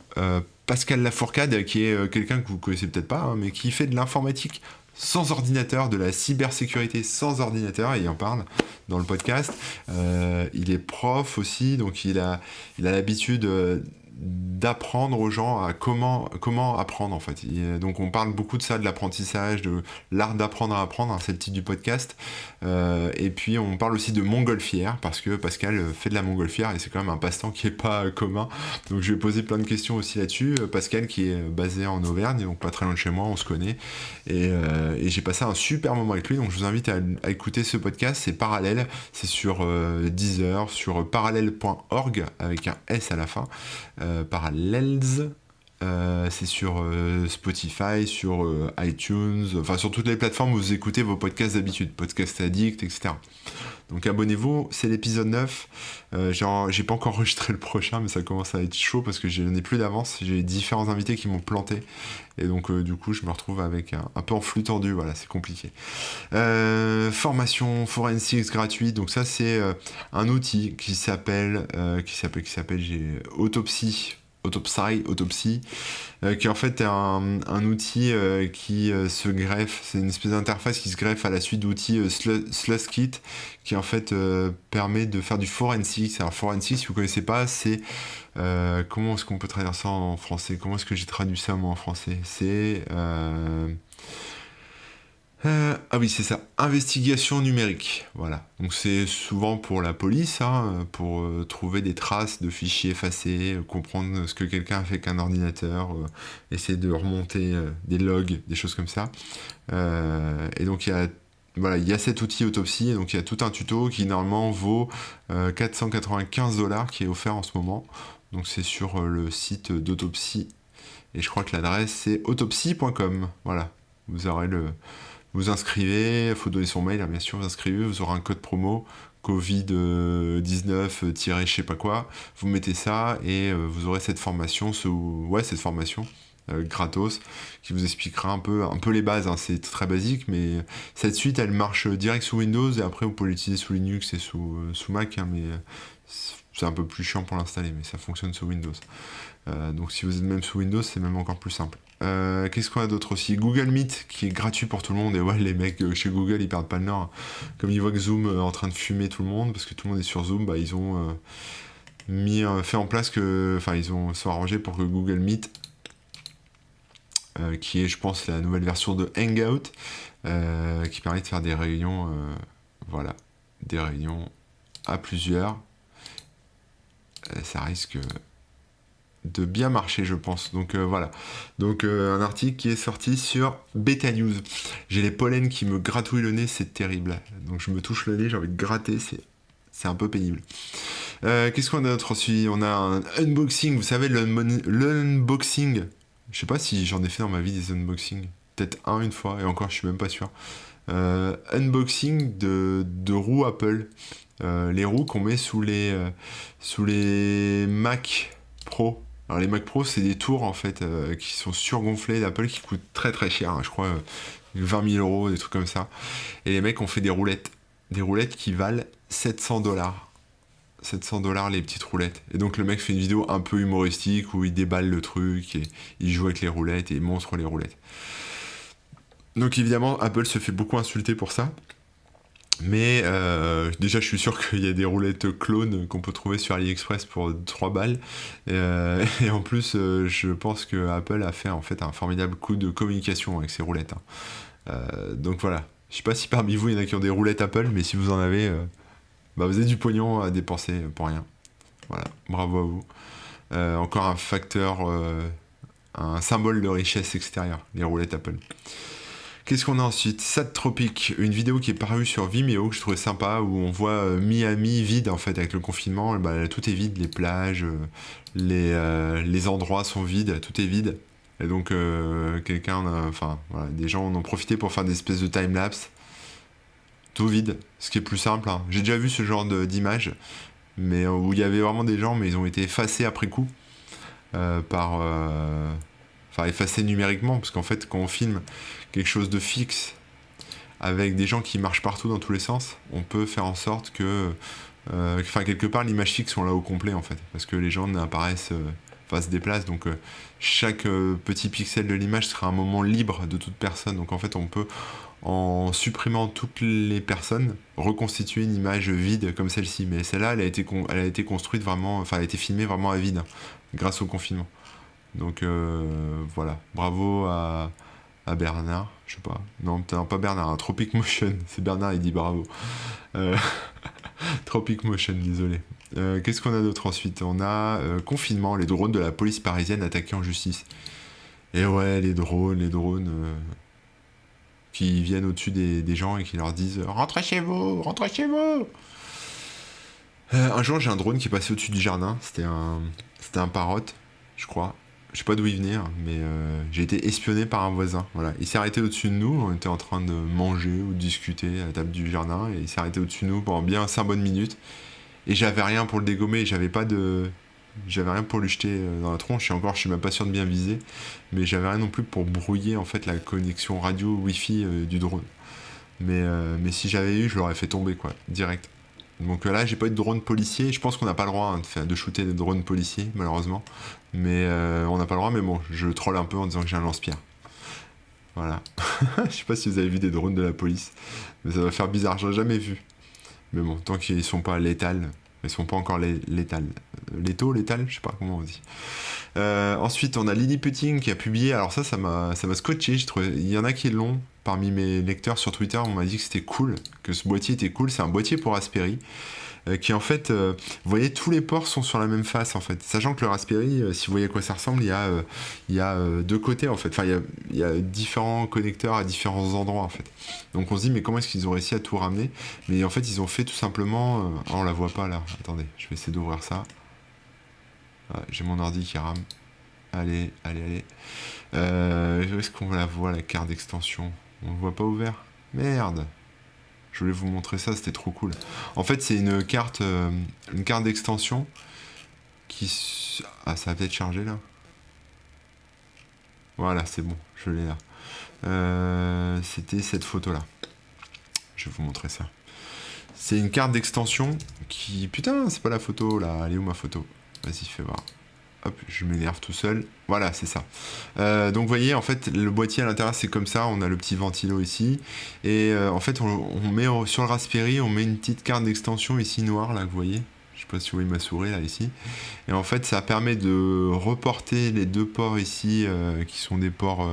Pascal Lafourcade, qui est quelqu'un que vous connaissez peut-être pas, hein, mais qui fait de l'informatique sans ordinateur, de la cybersécurité sans ordinateur, et il en parle dans le podcast. Il est prof aussi, donc il a l'habitude d'apprendre aux gens à comment apprendre en fait. Donc on parle beaucoup de ça, de l'apprentissage, de l'art d'apprendre à apprendre, hein, c'est le titre du podcast. Et puis on parle aussi de montgolfière, parce que Pascal fait de la montgolfière et c'est quand même un passe-temps qui est pas commun. Donc je vais poser plein de questions aussi là-dessus. Pascal qui est basé en Auvergne, donc pas très loin de chez moi, on se connaît. Et j'ai passé un super moment avec lui, donc je vous invite à écouter ce podcast. C'est Parallèle, c'est sur Deezer, sur parallèle.org avec un S à la fin. Parallels, c'est sur Spotify, sur iTunes, enfin sur toutes les plateformes où vous écoutez vos podcasts d'habitude, Podcast Addict, etc. Donc abonnez-vous, c'est l'épisode 9. J'ai pas encore enregistré le prochain, mais ça commence à être chaud parce que j'en ai plus d'avance. J'ai différents invités qui m'ont planté. Et donc du coup, je me retrouve avec un peu en flux tendu. Voilà, c'est compliqué. Formation forensics gratuite. Donc ça, c'est un outil qui s'appelle j'ai Autopsy, qui en fait est un outil qui se greffe, c'est une espèce d'interface qui se greffe à la suite d'outils Sluskit, qui en fait permet de faire du forensics. Alors forensics, si vous ne connaissez pas, c'est comment est-ce qu'on peut traduire ça en français? Comment est-ce que j'ai traduit ça moi en français? C'est ah oui, c'est ça, investigation numérique. Voilà. Donc c'est souvent pour la police, hein, pour trouver des traces de fichiers effacés, comprendre ce que quelqu'un a fait avec un ordinateur, essayer de remonter des logs, des choses comme ça. Et donc il y a cet outil Autopsy, et donc il y a tout un tuto qui normalement vaut $495 qui est offert en ce moment. Donc c'est sur le site d'Autopsy, et je crois que l'adresse c'est autopsy.com. Voilà. Vous inscrivez, il faut donner son mail, hein, bien sûr, vous inscrivez, vous aurez un code promo, Covid-19, je sais pas quoi, vous mettez ça, et vous aurez cette formation, gratos, qui vous expliquera un peu les bases, hein. C'est très basique, mais cette suite, elle marche direct sous Windows, et après vous pouvez l'utiliser sous Linux et sous Mac, hein, mais c'est un peu plus chiant pour l'installer, mais ça fonctionne sous Windows. Donc si vous êtes même sous Windows, c'est même encore plus simple. Qu'est-ce qu'on a d'autre aussi? Google Meet, qui est gratuit pour tout le monde, et ouais, les mecs chez Google, ils perdent pas le nord. Comme ils voient que Zoom est en train de fumer tout le monde, parce que tout le monde est sur Zoom, ils ont fait en place ils sont arrangés pour que Google Meet, qui est, je pense, la nouvelle version de Hangout, qui permet de faire des réunions, des réunions à plusieurs. Ça risque de bien marcher, je pense. Donc voilà. Donc un article qui est sorti sur Beta News. J'ai les pollens qui me gratouillent le nez, c'est terrible. Donc je me touche le nez, j'ai envie de gratter, c'est un peu pénible. Qu'est-ce qu'on a d'autre aussi? On a un unboxing, vous savez, l'unboxing. Je sais pas si j'en ai fait dans ma vie des unboxings. Peut-être une fois, et encore, je suis même pas sûr. Unboxing de roues Apple. Les roues qu'on met sous les Mac Pro. Alors les Mac Pro, c'est des tours en fait qui sont surgonflées d'Apple qui coûtent très très cher, hein, je crois 20 000 euros, des trucs comme ça. Et les mecs ont fait des roulettes qui valent 700 dollars. 700 dollars les petites roulettes. Et donc le mec fait une vidéo un peu humoristique où il déballe le truc et il joue avec les roulettes et il montre les roulettes. Donc évidemment, Apple se fait beaucoup insulter pour ça. Mais déjà, je suis sûr qu'il y a des roulettes clones qu'on peut trouver sur AliExpress pour 3 balles. Et en plus, je pense que Apple a fait en fait un formidable coup de communication avec ces roulettes, hein. Donc voilà. Je sais pas si parmi vous il y en a qui ont des roulettes Apple, mais si vous en avez, bah vous avez du pognon à dépenser pour rien. Voilà, bravo à vous. Encore un facteur, un symbole de richesse extérieure, les roulettes Apple. Qu'est-ce qu'on a ensuite? Sad Tropic, une vidéo qui est parue sur Vimeo que je trouvais sympa où on voit Miami vide en fait avec le confinement. Bah, tout est vide, les plages, les endroits sont vides, tout est vide. Et donc voilà, des gens en ont profité pour faire des espèces de time-lapse. Tout vide, ce qui est plus simple, hein. J'ai déjà vu ce genre d'image, mais où il y avait vraiment des gens, mais ils ont été effacés après coup enfin effacés numériquement, parce qu'en fait quand on filme quelque chose de fixe avec des gens qui marchent partout dans tous les sens, on peut faire en sorte que, quelque part l'image fixe on l'a au complet en fait, parce que les gens n'apparaissent, se déplacent, donc chaque petit pixel de l'image sera un moment libre de toute personne, donc en fait on peut en supprimant toutes les personnes, reconstituer une image vide comme celle-ci. Mais celle-là, elle a été construite vraiment, enfin, elle a été filmée vraiment à vide, grâce au confinement. Donc voilà, bravo à Bernard, je sais pas. Non, pas Bernard, hein, Tropic Motion. C'est Bernard, il dit bravo. Euh, Tropic Motion, désolé. Qu'est-ce qu'on a d'autre ensuite? On a confinement, les drones de la police parisienne attaqués en justice. Et ouais, les drones qui viennent au-dessus des gens et qui leur disent rentrez chez vous, rentrez chez vous. Un jour, j'ai un drone qui est passé au-dessus du jardin. C'était un parotte, je crois. Je sais pas d'où il venait, hein, mais j'ai été espionné par un voisin. Voilà. Il s'est arrêté au-dessus de nous. On était en train de manger ou de discuter à la table du jardin. Et il s'est arrêté au-dessus de nous pendant bien 5 bonnes minutes. Et j'avais rien pour le dégommer. J'avais rien pour lui jeter dans la tronche. Et encore, je suis même pas sûr de bien viser. Mais j'avais rien non plus pour brouiller en fait la connexion radio Wi-Fi du drone. Mais si j'avais eu, je l'aurais fait tomber, quoi, direct. Donc là, j'ai pas eu de drone policier. Je pense qu'on n'a pas le droit, hein, de shooter des drones policiers, malheureusement. Mais on n'a pas le droit, mais bon, je troll un peu en disant que j'ai un lance-pierre. Voilà. Je sais pas si vous avez vu des drones de la police, mais ça va faire bizarre, j'en ai jamais vu. Mais bon, tant qu'ils sont pas létals, ils sont pas encore létals. Létal, je sais pas comment on dit. Ensuite, on a Lily Putting qui a publié. Alors ça m'a scotché. Il y en a qui l'ont. Parmi mes lecteurs sur Twitter, on m'a dit que c'était cool, que ce boîtier était cool. C'est un boîtier pour Raspberry. Qui en fait, vous voyez, tous les ports sont sur la même face en fait. Sachant que le Raspberry, si vous voyez à quoi ça ressemble, il y a deux côtés en fait. Enfin, il y a différents connecteurs à différents endroits en fait. Donc on se dit, mais comment est-ce qu'ils ont réussi à tout ramener? Mais en fait, ils ont fait tout simplement. On la voit pas là. Attendez, je vais essayer d'ouvrir ça. Ah, j'ai mon ordi qui rame. Allez. Est-ce qu'on la voit, la carte d'extension? On le voit pas ouvert? Merde! Je voulais vous montrer ça, c'était trop cool. En fait, c'est une carte d'extension qui... Ah, ça va peut-être charger là. Voilà, c'est bon, je l'ai là. C'était cette photo-là. Je vais vous montrer ça. C'est une carte d'extension qui... Putain, c'est pas la photo là. Elle est où ma photo? Vas-y, fais voir. Hop, je m'énerve tout seul. Voilà, c'est ça. Donc vous voyez, en fait, le boîtier à l'intérieur, c'est comme ça. On a le petit ventilo ici. Et en fait, on met sur le Raspberry, on met une petite carte d'extension ici noire, là, que vous voyez. Je sais pas si vous voyez ma souris, là, ici. Et en fait, ça permet de reporter les deux ports ici, qui sont des ports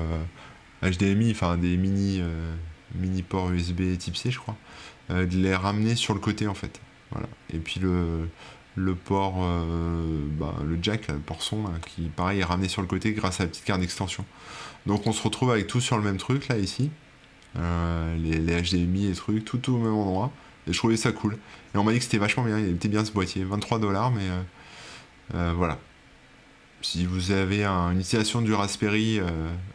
HDMI, enfin des mini ports USB type C, je crois. De les ramener sur le côté, en fait. Voilà. Et puis le port, le jack, le port son, là, qui pareil est ramené sur le côté grâce à la petite carte d'extension. Donc on se retrouve avec tout sur le même truc là ici, les HDMI et trucs, tout au même endroit. Et je trouvais ça cool. Et on m'a dit que c'était vachement bien, il était bien ce boîtier. 23$, mais voilà. Si vous avez une utilisation du Raspberry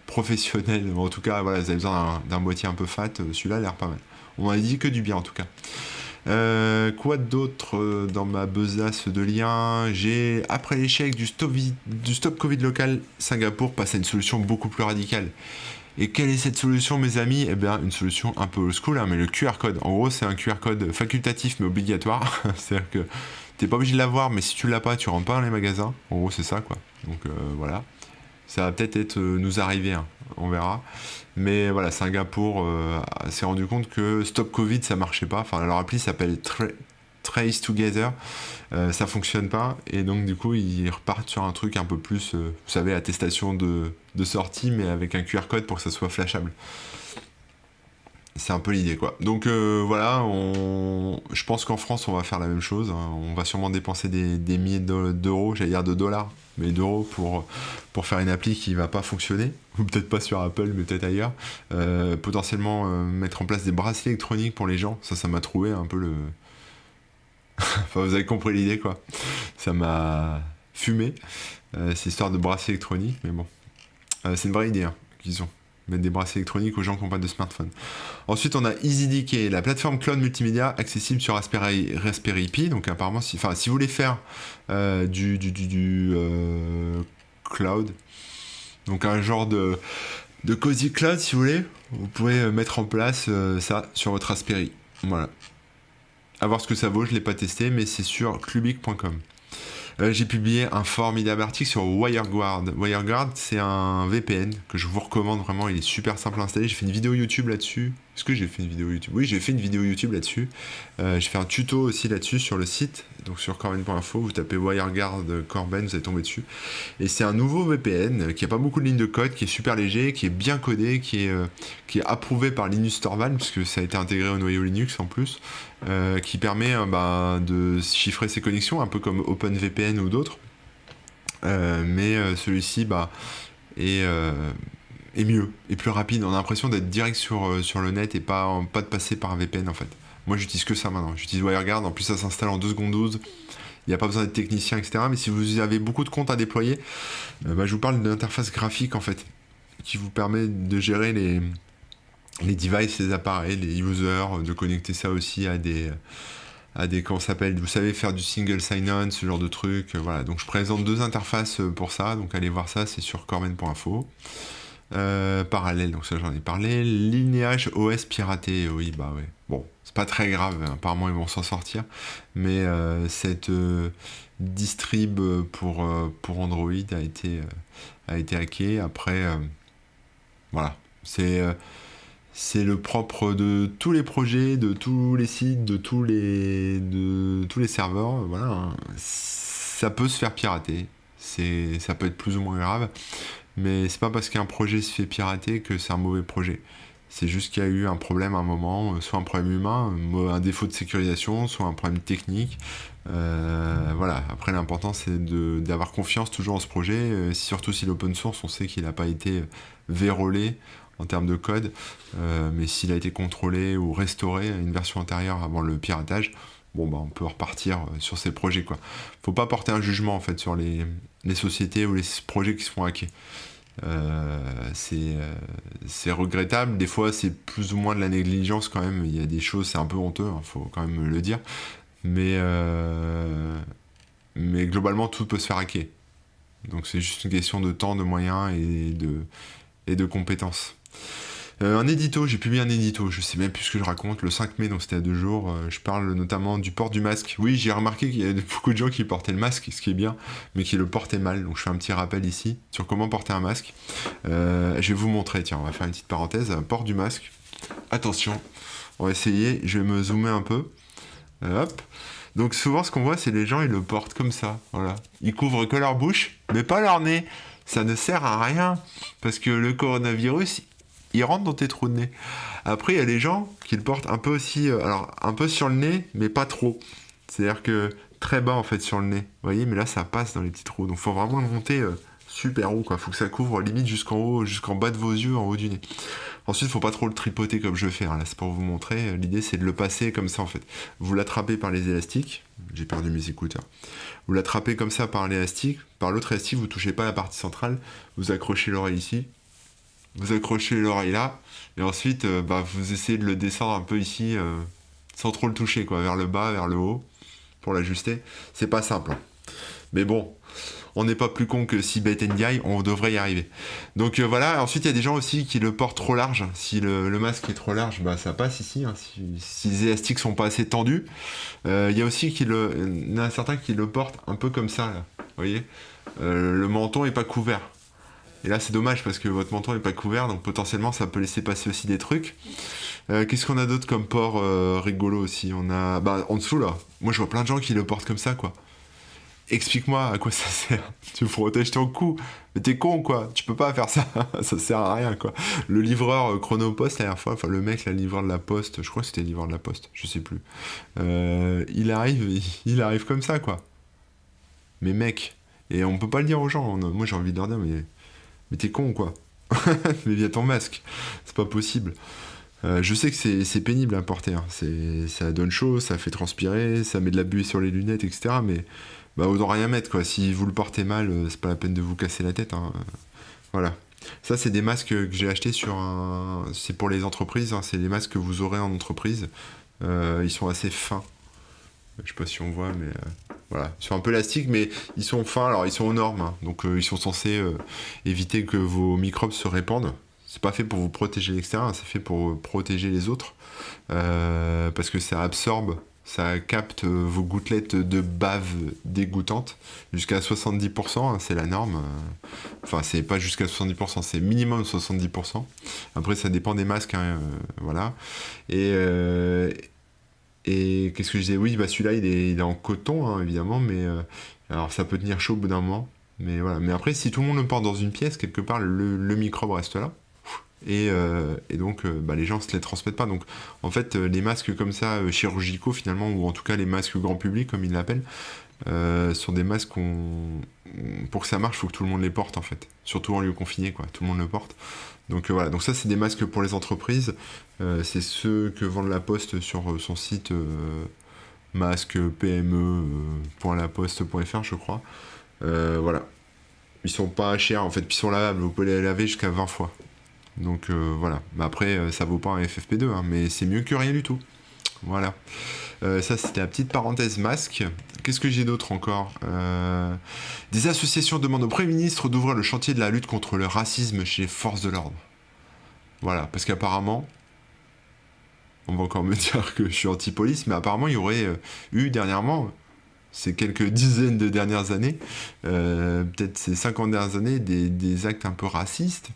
professionnelle, en tout cas, voilà, vous avez besoin d'un boîtier un peu fat, celui-là a l'air pas mal. On m'a dit que du bien en tout cas. Quoi d'autre dans ma besace de liens? J'ai, après l'échec du stop Covid local, Singapour passe à une solution beaucoup plus radicale. Et quelle est cette solution, mes amis? Eh bien, une solution un peu old school, hein, mais le QR code. En gros, c'est un QR code facultatif mais obligatoire. C'est-à-dire que t'es pas obligé de l'avoir, mais si tu l'as pas, tu rentres pas dans les magasins. En gros, c'est ça, quoi. Donc voilà. Ça va peut-être nous arriver, hein. On verra. Mais voilà, Singapour s'est rendu compte que Stop Covid, ça marchait pas. Enfin, leur appli s'appelle Trace Together. Ça fonctionne pas. Et donc, du coup, ils repartent sur un truc un peu plus, vous savez, attestation de sortie, mais avec un QR code pour que ça soit flashable. C'est un peu l'idée, quoi. Donc voilà, je pense qu'en France, on va faire la même chose, hein. On va sûrement dépenser des milliers d'euros, j'allais dire de dollars, mais d'euros pour faire une appli qui va pas fonctionner, ou peut-être pas sur Apple, mais peut-être ailleurs. Potentiellement mettre en place des bracelets électroniques pour les gens, ça m'a trouvé un peu le... Enfin, vous avez compris l'idée, quoi. Ça m'a fumé, cette histoire de bracelets électroniques, mais bon. C'est une vraie idée, hein, qu'ils ont. Mettre des bracelets électroniques aux gens qui n'ont pas de smartphone. Ensuite, on a EasyD, qui est la plateforme cloud multimédia accessible sur Raspberry Pi. Donc, apparemment, si vous voulez faire du cloud, donc un genre de cozy cloud, si vous voulez, vous pouvez mettre en place ça sur votre Raspberry. Voilà. À voir ce que ça vaut, je ne l'ai pas testé, mais c'est sur clubic.com. J'ai publié un formidable article sur WireGuard. WireGuard, c'est un VPN que je vous recommande vraiment. Il est super simple à installer. J'ai fait une vidéo YouTube là-dessus. Est-ce que j'ai fait une vidéo YouTube? Oui, j'ai fait une vidéo YouTube là-dessus. J'ai fait un tuto aussi là-dessus sur le site. Donc sur corben.info, vous tapez WireGuard Corben, vous allez tomber dessus. Et c'est un nouveau VPN qui n'a pas beaucoup de lignes de code, qui est super léger, qui est bien codé, qui est approuvé par Linus Torvalds, puisque ça a été intégré au noyau Linux en plus. Qui permet de chiffrer ses connexions, un peu comme OpenVPN ou d'autres. Mais celui-ci est mieux, est plus rapide. On a l'impression d'être direct sur le net et pas de passer par un VPN en fait. Moi j'utilise que ça maintenant, j'utilise WireGuard, en plus ça s'installe en 2 secondes 12. Il n'y a pas besoin d'être technicien, etc. Mais si vous avez beaucoup de comptes à déployer, je vous parle de l'interface graphique en fait, qui vous permet de gérer les devices, les appareils, les users, de connecter ça aussi à des comment ça s'appelle, vous savez, faire du single sign-on, ce genre de truc. Voilà, donc je présente 2 interfaces pour ça, donc allez voir ça, c'est sur corben.info. Parallèle, donc ça j'en ai parlé. Linéage OS piraté, oui, bah ouais. Bon, c'est pas très grave, apparemment ils vont s'en sortir, mais cette distrib pour Android a été hackée. Après, voilà, c'est le propre de tous les projets, de tous les sites, de tous les serveurs. Voilà, hein. Ça peut se faire pirater. Ça peut être plus ou moins grave. Mais c'est pas parce qu'un projet se fait pirater que c'est un mauvais projet. C'est juste qu'il y a eu un problème à un moment, soit un problème humain, un défaut de sécurisation, soit un problème technique. Voilà. Après, l'important, c'est d'avoir confiance toujours en ce projet. Surtout si l'open source, on sait qu'il n'a pas été vérolé en termes de code, mais s'il a été contrôlé ou restauré à une version antérieure avant le piratage, on peut repartir sur ces projets, quoi. Faut pas porter un jugement en fait sur les sociétés ou les projets qui se font hacker. C'est regrettable, des fois c'est plus ou moins de la négligence quand même, il y a des choses, c'est un peu honteux, hein, faut quand même le dire, mais globalement tout peut se faire hacker, donc c'est juste une question de temps, de moyens et de compétences. Un édito, j'ai publié un édito, je sais même plus ce que je raconte, le 5 mai, donc c'était à 2 jours, je parle notamment du port du masque. Oui, j'ai remarqué qu'il y a beaucoup de gens qui portaient le masque, ce qui est bien, mais qui le portaient mal, donc je fais un petit rappel ici sur comment porter un masque. Je vais vous montrer, tiens, on va faire une petite parenthèse, port du masque. Attention, on va essayer, je vais me zoomer un peu. Hop. Donc souvent ce qu'on voit, c'est les gens, ils le portent comme ça, voilà. Ils couvrent que leur bouche, mais pas leur nez. Ça ne sert à rien, parce que le coronavirus, il rentre dans tes trous de nez. Après, il y a les gens qui le portent un peu aussi, alors un peu sur le nez, mais pas trop. C'est-à-dire que très bas en fait sur le nez. Vous voyez, mais là ça passe dans les petits trous. Donc faut vraiment le monter super haut, quoi. Faut que ça couvre limite jusqu'en haut, jusqu'en bas de vos yeux, en haut du nez. Ensuite, faut pas trop le tripoter comme je fais, hein. Là, c'est pour vous montrer. L'idée, c'est de le passer comme ça, en fait. Vous l'attrapez par les élastiques. J'ai perdu mes écouteurs. Vous l'attrapez comme ça par l'élastique. Par l'autre élastique, vous touchez pas la partie centrale. Vous accrochez l'oreille ici. Vous accrochez l'oreille là. Et ensuite, vous essayez de le descendre un peu ici, sans trop le toucher, quoi. Vers le bas, vers le haut, pour l'ajuster. C'est pas simple, hein. Mais bon, on n'est pas plus con que si bête NDI, on devrait y arriver. Donc voilà, ensuite il y a des gens aussi qui le portent trop large. Si le masque est trop large, ça passe ici, hein. Si les élastiques sont pas assez tendus. Il y a aussi il y en a certains qui le portent un peu comme ça, là. Vous voyez, le menton est pas couvert. Et là c'est dommage parce que votre menton est pas couvert, donc potentiellement ça peut laisser passer aussi des trucs. Qu'est-ce qu'on a d'autre comme port rigolo aussi? On a, en dessous là, moi je vois plein de gens qui le portent comme ça, quoi. Explique-moi à quoi ça sert. Tu protèges ton cou. Mais t'es con, quoi. Tu peux pas faire ça. Ça sert à rien, quoi. Le livreur Chronopost, la dernière fois, enfin le mec, le livreur de la poste, je crois que c'était le livreur de la poste, je sais plus. Il arrive comme ça, quoi. Mais mec, et on peut pas le dire aux gens. Moi j'ai envie de leur dire, mais t'es con, quoi. Mais viens ton masque. C'est pas possible. Je sais que c'est pénible à porter, hein. Ça donne chaud, ça fait transpirer, ça met de la buée sur les lunettes, etc. Mais autant rien mettre, quoi. Si vous le portez mal, c'est pas la peine de vous casser la tête, hein. Voilà. Ça, c'est des masques que j'ai achetés sur un. C'est pour les entreprises, hein. C'est les masques que vous aurez en entreprise. Ils sont assez fins. Je sais pas si on voit, mais voilà. Ils sont un peu élastiques, mais ils sont fins. Alors, ils sont aux normes, hein. Donc, ils sont censés éviter que vos microbes se répandent. C'est pas fait pour vous protéger l'extérieur, hein, c'est fait pour protéger les autres. Parce que ça absorbe, ça capte vos gouttelettes de bave dégoûtantes jusqu'à 70%, hein, c'est la norme. Enfin, c'est pas jusqu'à 70%, c'est minimum 70%. Après, ça dépend des masques, hein, voilà. Et qu'est-ce que je disais? Oui, celui-là, il est en coton, hein, évidemment, mais alors ça peut tenir chaud au bout d'un moment. Mais voilà. Mais après, si tout le monde le porte dans une pièce, quelque part, le microbe reste là. Et donc, les gens se les transmettent pas. Donc, en fait, les masques comme ça, chirurgicaux finalement, ou en tout cas les masques grand public, comme ils l'appellent, sont des masques pour que ça marche, il faut que tout le monde les porte, en fait. Surtout en lieu confiné, quoi. Tout le monde le porte. Donc voilà. Donc ça, c'est des masques pour les entreprises. C'est ceux que vend la Poste sur son site masquepme.laposte.fr, je crois. Voilà. Ils sont pas chers, en fait. Puis ils sont lavables. Vous pouvez les laver jusqu'à 20 fois. Donc voilà. Mais après, ça vaut pas un FFP2, hein, mais c'est mieux que rien du tout. Voilà. Ça, c'était la petite parenthèse masque. Qu'est-ce que j'ai d'autre encore? Des associations demandent au Premier ministre d'ouvrir le chantier de la lutte contre le racisme chez les forces de l'ordre. Voilà, parce qu'apparemment, on va encore me dire que je suis anti-police, mais apparemment, il y aurait eu dernièrement, ces quelques dizaines de dernières années, peut-être ces 50 dernières années, des actes un peu racistes,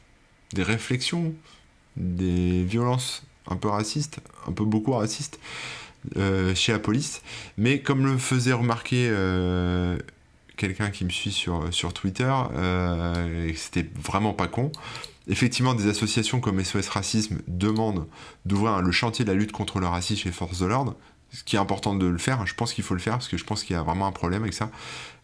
des réflexions, des violences un peu racistes, un peu beaucoup racistes, chez la police. Mais comme le faisait remarquer quelqu'un qui me suit sur Twitter, et c'était vraiment pas con, effectivement, des associations comme SOS Racisme demandent d'ouvrir le chantier de la lutte contre le racisme chez les forces de l'ordre. Ce qui est important de le faire, je pense qu'il faut le faire, parce que je pense qu'il y a vraiment un problème avec ça.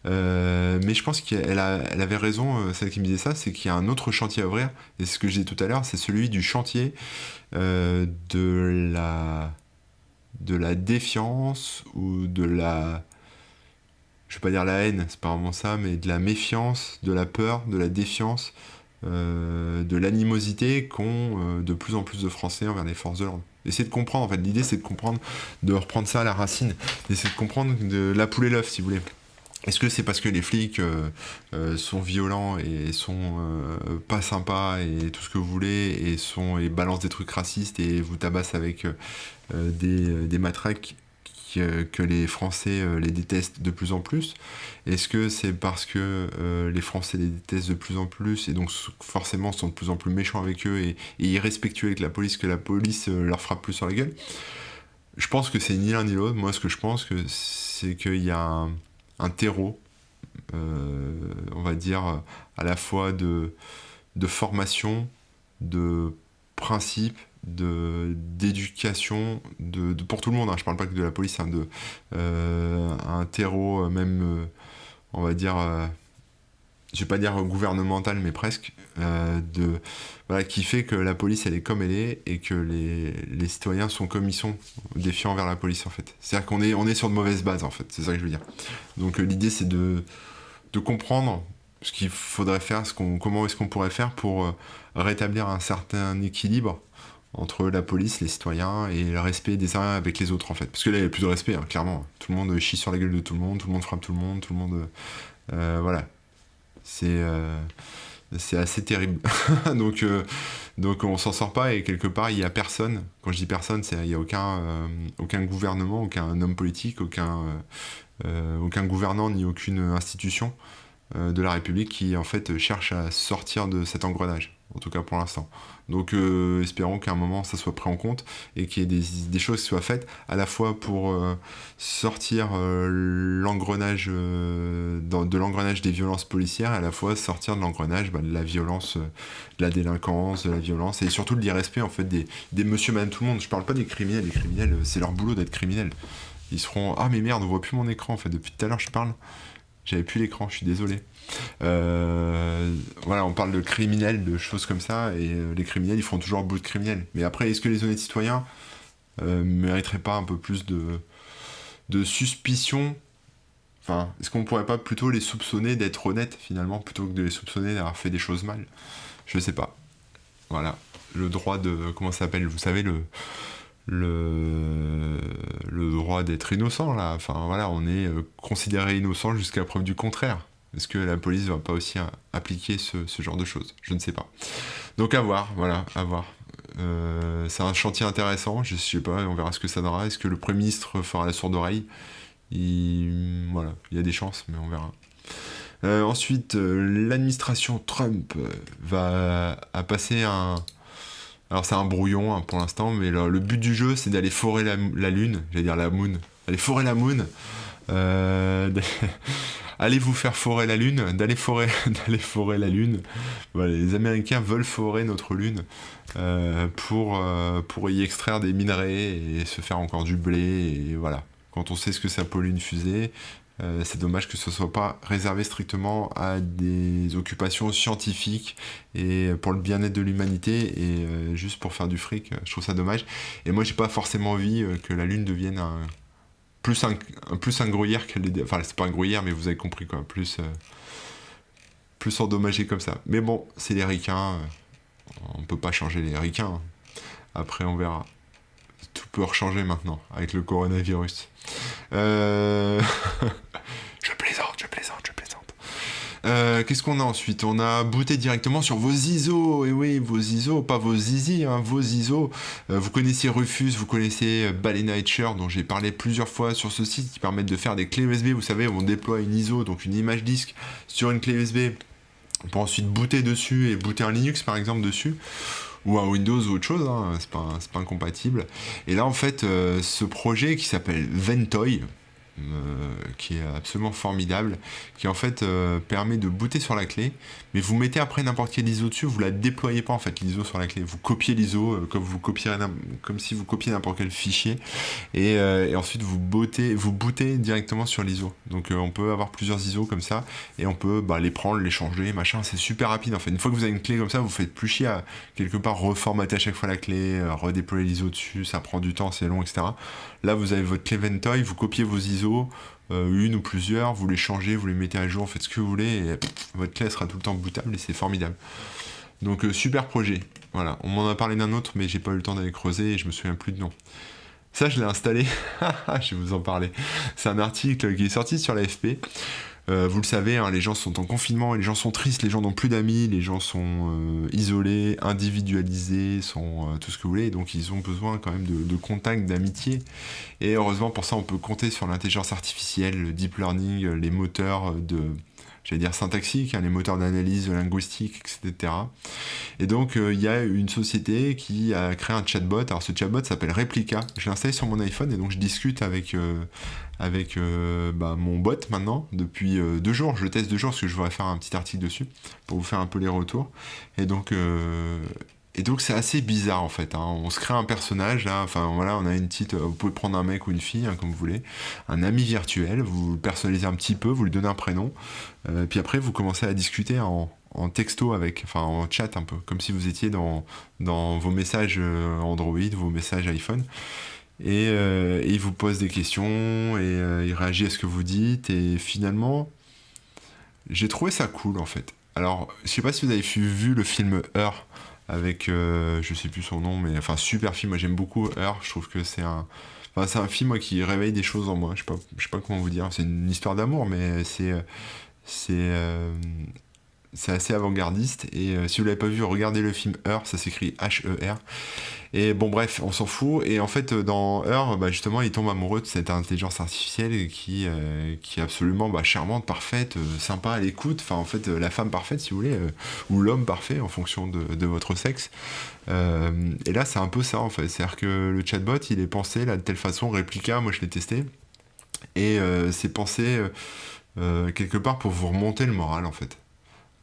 Mais je pense qu'elle avait raison, celle qui me disait ça, c'est qu'il y a un autre chantier à ouvrir, et ce que j'ai dit tout à l'heure, c'est celui du chantier de la défiance, ou de la... Je vais pas dire la haine, c'est pas vraiment ça, mais de la méfiance, de la peur, de la défiance, de l'animosité qu'ont de plus en plus de Français envers les forces de l'ordre. Essayez de comprendre, en fait, l'idée c'est de comprendre, de reprendre ça à la racine, d'essayer de comprendre de la poule et l'œuf, si vous voulez. Est-ce que c'est parce que les flics sont violents et sont pas sympas et tout ce que vous voulez et balancent des trucs racistes et vous tabassent avec des matraques que les Français les détestent de plus en plus? Est-ce que c'est parce que les Français les détestent de plus en plus et donc forcément sont de plus en plus méchants avec eux et irrespectueux avec la police, que la police leur frappe plus sur la gueule? Je pense que c'est ni l'un ni l'autre. Moi, ce que je pense, c'est qu'il y a un terreau, on va dire, à la fois de formation, de principe, d'éducation, pour tout le monde, hein, je parle pas que de la police, hein, un terreau même, on va dire, je vais pas dire gouvernementale, mais presque, voilà, qui fait que la police, elle est comme elle est, et que les citoyens sont comme ils sont, défiants envers la police, en fait. C'est-à-dire on est sur de mauvaises bases, en fait, c'est ça que je veux dire. Donc l'idée, c'est de comprendre ce qu'il faudrait faire, comment est-ce qu'on pourrait faire pour rétablir un certain équilibre entre la police, les citoyens et le respect des uns avec les autres, en fait. Parce que là, il n'y a plus de respect, hein, clairement. Tout le monde chie sur la gueule de tout le monde frappe tout le monde... voilà. C'est c'est assez terrible. donc, donc on s'en sort pas, et quelque part, il n'y a personne. Quand je dis personne, il n'y a aucun gouvernement, aucun homme politique, aucun gouvernant ni aucune institution de la République qui en fait cherche à sortir de cet engrenage, en tout cas pour l'instant. Donc espérons qu'à un moment ça soit pris en compte et qu'il y ait des choses qui soient faites à la fois pour sortir l'engrenage de l'engrenage des violences policières, et à la fois sortir de l'engrenage de la violence, de la délinquance, de la violence, et surtout de l'irrespect en fait des monsieur madame tout le monde. Je parle pas des criminels, les criminels c'est leur boulot d'être criminels. Ils seront ah mais merde, on voit plus mon écran en fait, depuis tout à l'heure je parle. J'avais plus l'écran, je suis désolé. Voilà, on parle de criminels, de choses comme ça, et les criminels, ils font toujours bout de criminels. Mais après, est-ce que les honnêtes citoyens mériteraient pas un peu plus de suspicion? Enfin, est-ce qu'on pourrait pas plutôt les soupçonner d'être honnêtes, finalement, plutôt que de les soupçonner d'avoir fait des choses mal? Je sais pas. Voilà. Le droit de... Comment ça s'appelle? Vous savez, le droit d'être innocent, là. Enfin, voilà, on est considéré innocent jusqu'à preuve du contraire. Est-ce que la police va pas aussi appliquer ce genre de choses? Je ne sais pas. Donc à voir, voilà, à voir. C'est un chantier intéressant, je sais pas, on verra ce que ça donnera. Est-ce que le Premier ministre fera la sourde oreille? Voilà, il y a des chances, mais on verra. Ensuite, l'administration Trump a passé un... Alors c'est un brouillon hein, pour l'instant, mais le but du jeu, c'est d'aller forer la Lune, j'allais dire la Moon. Aller forer la Moon. Allez vous faire forer la Lune, d'aller forer la Lune. Voilà, les Américains veulent forer notre Lune pour y extraire des minerais et se faire encore du blé. Et voilà. Quand on sait ce que ça pollue une fusée, c'est dommage que ce soit pas réservé strictement à des occupations scientifiques et pour le bien-être de l'humanité et juste pour faire du fric. Je trouve ça dommage. Et moi, j'ai pas forcément envie que la Lune devienne plus un gruyère qu'elle est... Enfin, c'est pas un gruyère, mais vous avez compris, quoi. Plus endommagé comme ça. Mais bon, c'est les ricains. On peut pas changer les ricains. Hein. Après, on verra. Tout peut rechanger maintenant, avec le coronavirus. Je plaisante. Qu'est-ce qu'on a ensuite? On a booté directement sur vos ISO, et oui, vos ISO, pas vos zizi, hein, vos ISO. Vous connaissez Rufus, vous connaissez Balena Etcher, dont j'ai parlé plusieurs fois sur ce site, qui permettent de faire des clés USB. Vous savez, on déploie une ISO, donc une image disque, sur une clé USB, pour ensuite booter dessus et booter un Linux par exemple dessus. Ou un Windows ou autre chose, hein, c'est pas incompatible. Et là en fait, ce projet qui s'appelle Ventoy, qui est absolument formidable, qui en fait permet de booter sur la clé, mais vous mettez après n'importe quelle ISO dessus, vous la déployez pas en fait l'ISO sur la clé, vous copiez l'ISO comme si vous copiez n'importe quel fichier, et ensuite vous bootez directement sur l'ISO. Donc on peut avoir plusieurs ISO comme ça, et on peut les prendre, les changer, machin, c'est super rapide en fait. Une fois que vous avez une clé comme ça, vous faites plus chier à quelque part reformater à chaque fois la clé, redéployer l'ISO dessus, ça prend du temps, c'est long, etc. Là vous avez votre clé Ventoy, vous copiez vos ISO, une ou plusieurs, vous les changez, vous les mettez à jour, faites ce que vous voulez, et votre clé sera tout le temps bootable, et c'est formidable. Donc super projet. Voilà, on m'en a parlé d'un autre, mais j'ai pas eu le temps d'aller creuser et je me souviens plus de nom. Ça, je l'ai installé. Je vais vous en parler. C'est un article qui est sorti sur l'AFP. Vous le savez, hein, les gens sont en confinement, les gens sont tristes, les gens n'ont plus d'amis, les gens sont isolés, individualisés, sont tout ce que vous voulez, donc ils ont besoin quand même de contact, d'amitié. Et heureusement, pour ça, on peut compter sur l'intelligence artificielle, le deep learning, les moteurs syntaxiques, hein, les moteurs d'analyse linguistique, etc. Et donc, il y a une société qui a créé un chatbot. Alors, ce chatbot s'appelle Replica. Je l'ai installé sur mon iPhone et donc je discute avec mon bot maintenant depuis 2 jours. Je le teste 2 jours parce que je voudrais faire un petit article dessus pour vous faire un peu les retours. Et donc, Et donc c'est assez bizarre en fait, hein. On se crée un personnage là, enfin voilà, on a une petite, vous pouvez prendre un mec ou une fille, hein, comme vous voulez, un ami virtuel, vous le personnalisez un petit peu, vous lui donnez un prénom, puis après vous commencez à discuter en texto avec, enfin en chat un peu, comme si vous étiez dans vos messages Android, vos messages iPhone, et il vous pose des questions, et il réagit à ce que vous dites, et finalement, j'ai trouvé ça cool en fait. Alors, je sais pas si vous avez vu le film Her avec, je sais plus son nom, mais enfin super film. Moi j'aime beaucoup Her. Je trouve que c'est un film moi, qui réveille des choses en moi. Je sais pas comment vous dire. C'est une histoire d'amour, mais c'est, euh, c'est assez avant-gardiste. Et si vous l'avez pas vu, regardez le film Her. Ça s'écrit H-E-R. Et bon, bref, on s'en fout. Et en fait, dans Her, bah, justement, il tombe amoureux de cette intelligence artificielle qui est absolument bah, charmante, parfaite, sympa à l'écoute. Enfin, en fait, la femme parfaite, si vous voulez, ou l'homme parfait en fonction de votre sexe. Et là, c'est un peu ça, en fait. C'est-à-dire que le chatbot, il est pensé là, de telle façon, Replica, moi je l'ai testé. Et c'est pensé quelque part pour vous remonter le moral, en fait.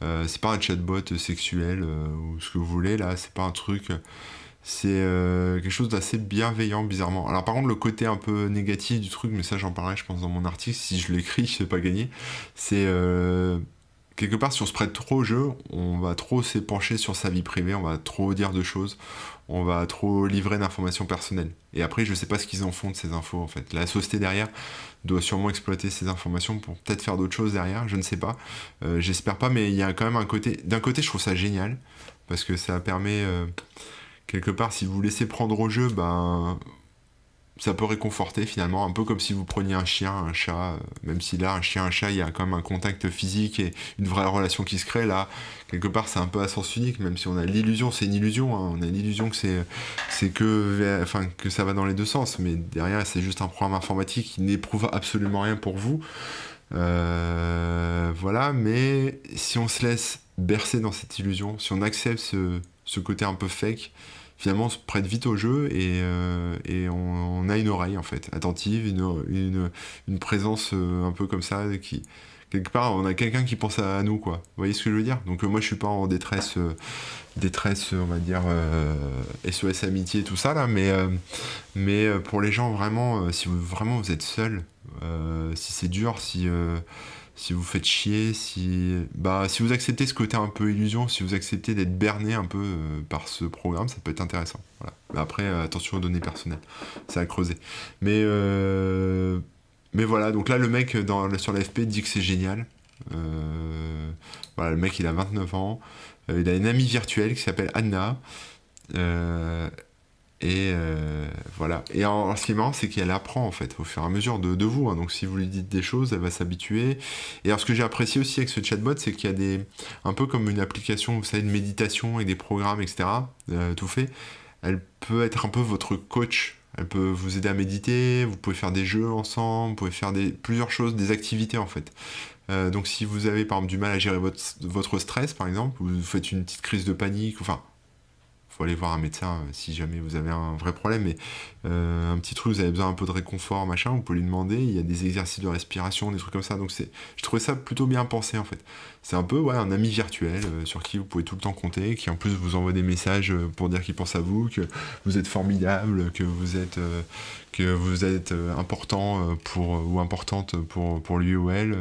C'est pas un chatbot sexuel ou ce que vous voulez, là. C'est pas un truc. C'est quelque chose d'assez bienveillant, bizarrement. Alors, par contre, le côté un peu négatif du truc, mais ça, j'en parlerai, je pense, dans mon article. Si je l'écris, je sais pas gagner. C'est quelque part, si on se prête trop au jeu, on va trop s'épancher sur sa vie privée, on va trop dire de choses, on va trop livrer d'informations personnelles. Et après, je sais pas ce qu'ils en font de ces infos, en fait. La société derrière doit sûrement exploiter ces informations pour peut-être faire d'autres choses derrière, je ne sais pas. J'espère pas, mais il y a quand même un côté. D'un côté, je trouve ça génial, parce que ça permet. Quelque part, si vous vous laissez prendre au jeu, ben, ça peut réconforter finalement, un peu comme si vous preniez un chien, un chat, même si là, un chien, un chat, il y a quand même un contact physique et une vraie relation qui se crée. Là, quelque part, c'est un peu à sens unique, même si on a l'illusion, c'est une illusion, hein, on a l'illusion que enfin, que ça va dans les deux sens, mais derrière, c'est juste un programme informatique qui n'éprouve absolument rien pour vous. Voilà, mais si on se laisse bercer dans cette illusion, si on accepte ce côté un peu fake, finalement on se prête vite au jeu et on a une oreille en fait, attentive, une présence un peu comme ça, qui, quelque part, on a quelqu'un qui pense à nous, quoi. Vous voyez ce que je veux dire? Donc moi je suis pas en détresse, on va dire, SOS amitié, tout ça là, mais pour les gens vraiment, si vous, vraiment vous êtes seul, si c'est dur, si vous faites chier, si vous acceptez ce côté un peu illusion, si vous acceptez d'être berné un peu par ce programme, ça peut être intéressant. Voilà. Mais après, attention aux données personnelles, c'est à creuser. Mais, euh, mais voilà, donc là, le mec sur l'AFP dit que c'est génial. Voilà, le mec, il a 29 ans. Il a une amie virtuelle qui s'appelle Anna. Euh, voilà. Et ce qui est marrant, c'est qu'elle apprend en fait au fur et à mesure de vous, hein. Donc si vous lui dites des choses, elle va s'habituer. Et alors ce que j'ai apprécié aussi avec ce chatbot, c'est qu'il y a un peu comme une application, vous savez, de méditation et des programmes, etc. Tout fait. Elle peut être un peu votre coach. Elle peut vous aider à méditer. Vous pouvez faire des jeux ensemble. Vous pouvez faire plusieurs choses, des activités en fait. Donc si vous avez par exemple du mal à gérer votre stress, par exemple, vous faites une petite crise de panique, enfin faut aller voir un médecin si jamais vous avez un vrai problème, mais un petit truc, vous avez besoin un peu de réconfort, machin, vous pouvez lui demander, il y a des exercices de respiration, des trucs comme ça, donc je trouvais ça plutôt bien pensé en fait. C'est un peu ouais, un ami virtuel sur qui vous pouvez tout le temps compter, qui en plus vous envoie des messages pour dire qu'il pense à vous, que vous êtes formidable, que vous êtes important ou importante pour lui ou elle.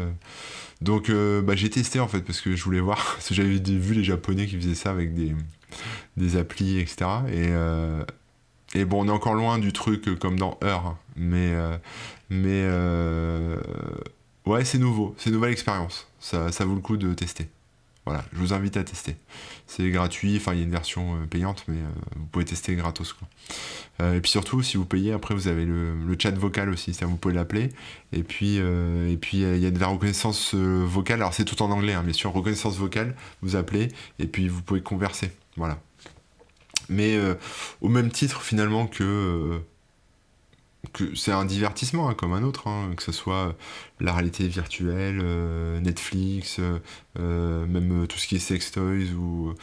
Donc bah, j'ai testé en fait parce que je voulais voir, parce que j'avais vu les Japonais qui faisaient ça avec des applis, etc. Et bon, on est encore loin du truc comme dans Heure, hein. Mais ouais, c'est nouveau, c'est une nouvelle expérience. Ça vaut le coup de tester. Voilà, je vous invite à tester. C'est gratuit, enfin il y a une version payante, mais vous pouvez tester gratos, quoi. Et puis surtout, si vous payez, après vous avez le chat vocal aussi, ça vous pouvez l'appeler. Et puis il y a de la reconnaissance vocale, alors c'est tout en anglais, hein, bien sûr, reconnaissance vocale, vous appelez, et puis vous pouvez converser. Voilà. Mais au même titre finalement que c'est un divertissement hein, comme un autre, hein, que ce soit la réalité virtuelle, Netflix, même tout ce qui est sex toys ou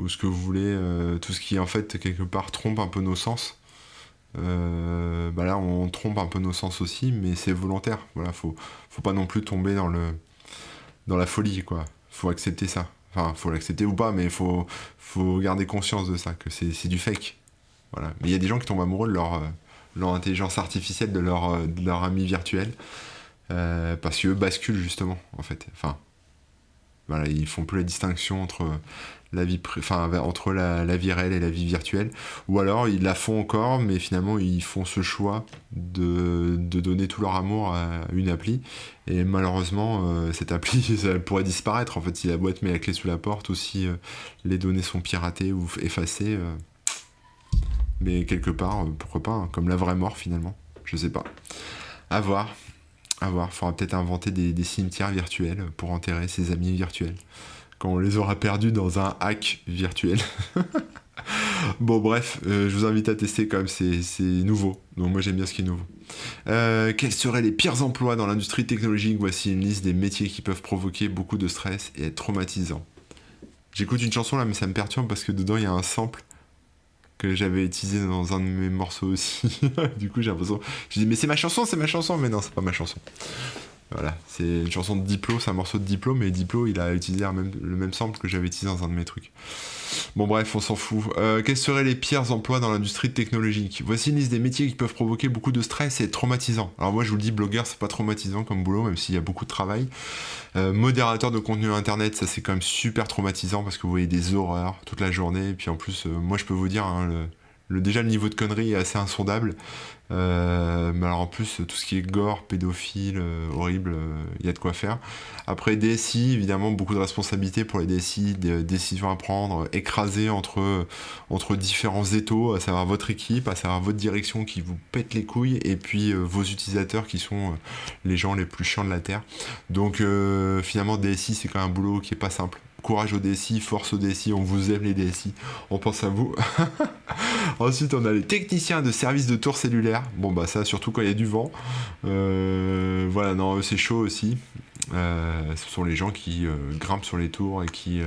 ce que vous voulez, tout ce qui en fait quelque part trompe un peu nos sens. Bah là on trompe un peu nos sens aussi, mais c'est volontaire. Voilà, faut pas non plus tomber dans la folie, quoi. Faut accepter ça. Enfin, faut l'accepter ou pas, mais faut garder conscience de ça, que c'est du fake. Voilà. Mais il y a des gens qui tombent amoureux de leur intelligence artificielle, de leur ami virtuel, parce qu'eux basculent justement, en fait. Enfin, voilà, ils font plus la distinction entre entre la vie réelle et la vie virtuelle. Ou alors ils la font encore, mais finalement ils font ce choix de donner tout leur amour à une appli. Et malheureusement, cette appli, ça pourrait disparaître en fait si la boîte met la clé sous la porte ou si les données sont piratées ou effacées. Mais quelque part, pourquoi pas, hein, comme la vraie mort finalement. Je sais pas. À voir. À voir. Faudra peut-être inventer des cimetières virtuels pour enterrer ses amis virtuels. Quand on les aura perdus dans un hack virtuel. Bon, bref, je vous invite à tester quand même, c'est nouveau. Donc, moi, j'aime bien ce qui est nouveau. Quels seraient les pires emplois dans l'industrie technologique? Voici une liste des métiers qui peuvent provoquer beaucoup de stress et être traumatisants. J'écoute une chanson là, mais ça me perturbe parce que dedans, il y a un sample que j'avais utilisé dans un de mes morceaux aussi. Du coup, j'ai l'impression. Je dis, mais c'est ma chanson, mais non, c'est pas ma chanson. Voilà, c'est une chanson de Diplo, c'est un morceau de Diplo, mais Diplo, il a utilisé le même sample que j'avais utilisé dans un de mes trucs. Bon bref, on s'en fout. Quels seraient les pires emplois dans l'industrie technologique? Voici une liste des métiers qui peuvent provoquer beaucoup de stress et être traumatisants. Alors moi je vous le dis, blogueur c'est pas traumatisant comme boulot, même s'il y a beaucoup de travail. Modérateur de contenu internet, ça c'est quand même super traumatisant parce que vous voyez des horreurs toute la journée. Et puis en plus, moi je peux vous dire, hein, déjà le niveau de connerie est assez insondable. Mais alors en plus, tout ce qui est gore, pédophile, horrible, il y a de quoi faire. Après DSI, évidemment, beaucoup de responsabilités pour les DSI, des décisions à prendre, écrasées entre différents étaux, à savoir votre équipe, à savoir votre direction qui vous pète les couilles, et puis vos utilisateurs qui sont les gens les plus chiants de la Terre. Donc finalement, DSI, c'est quand même un boulot qui est pas simple. Courage aux DSI, force aux DSI, on vous aime les DSI, on pense à vous. Ensuite, on a les techniciens de services de tours cellulaires. Bon, bah ça, surtout quand il y a du vent. Voilà, non, eux, c'est chaud aussi. Ce sont les gens qui grimpent sur les tours et qui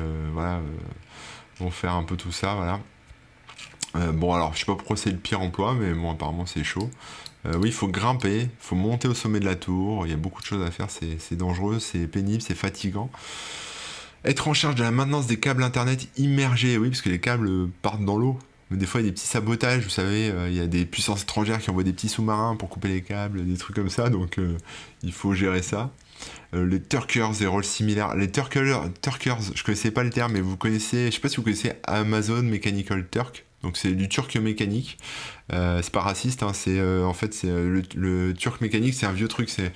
vont faire un peu tout ça, voilà. Bon, alors, je sais pas pourquoi c'est le pire emploi, mais bon, apparemment, c'est chaud. Oui, il faut grimper, il faut monter au sommet de la tour. Il y a beaucoup de choses à faire, c'est dangereux, c'est pénible, c'est fatigant. Être en charge de la maintenance des câbles internet immergés, oui, parce que les câbles partent dans l'eau. Mais des fois, il y a des petits sabotages, vous savez, il y a des puissances étrangères qui envoient des petits sous-marins pour couper les câbles, des trucs comme ça, donc il faut gérer ça. Les Turkers et rôles similaires. Les Turkers, je connaissais pas les termes, mais vous connaissez, je sais pas si vous connaissez Amazon Mechanical Turk. Donc c'est du turc mécanique. C'est pas raciste, hein, en fait c'est le turc mécanique, c'est un vieux truc, c'est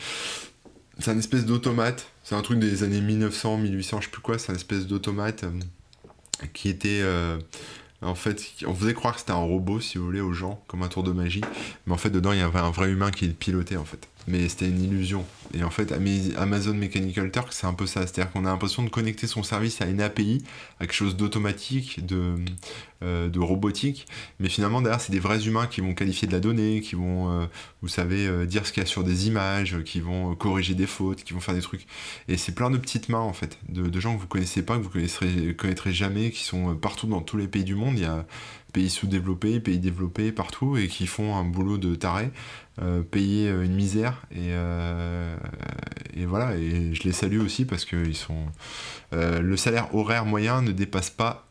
un espèce d'automate. C'est un truc des années 1900, 1800, je sais plus quoi. C'est un espèce d'automate qui était... en fait, on faisait croire que c'était un robot, si vous voulez, aux gens, comme un tour de magie. Mais en fait, dedans, il y avait un vrai humain qui le pilotait, en fait. Mais c'était une illusion. Et en fait, Amazon Mechanical Turk, c'est un peu ça. C'est-à-dire qu'on a l'impression de connecter son service à une API, à quelque chose d'automatique, de robotique. Mais finalement, derrière, c'est des vrais humains qui vont qualifier de la donnée, qui vont, vous savez, dire ce qu'il y a sur des images, qui vont corriger des fautes, qui vont faire des trucs. Et c'est plein de petites mains, en fait, de gens que vous connaissez pas, que vous connaîtrez jamais, qui sont partout dans tous les pays du monde. Il y a pays sous-développés, pays développés, partout, et qui font un boulot de taré, payer une misère, et voilà, et je les salue aussi parce que ils sont... le salaire horaire moyen ne dépasse pas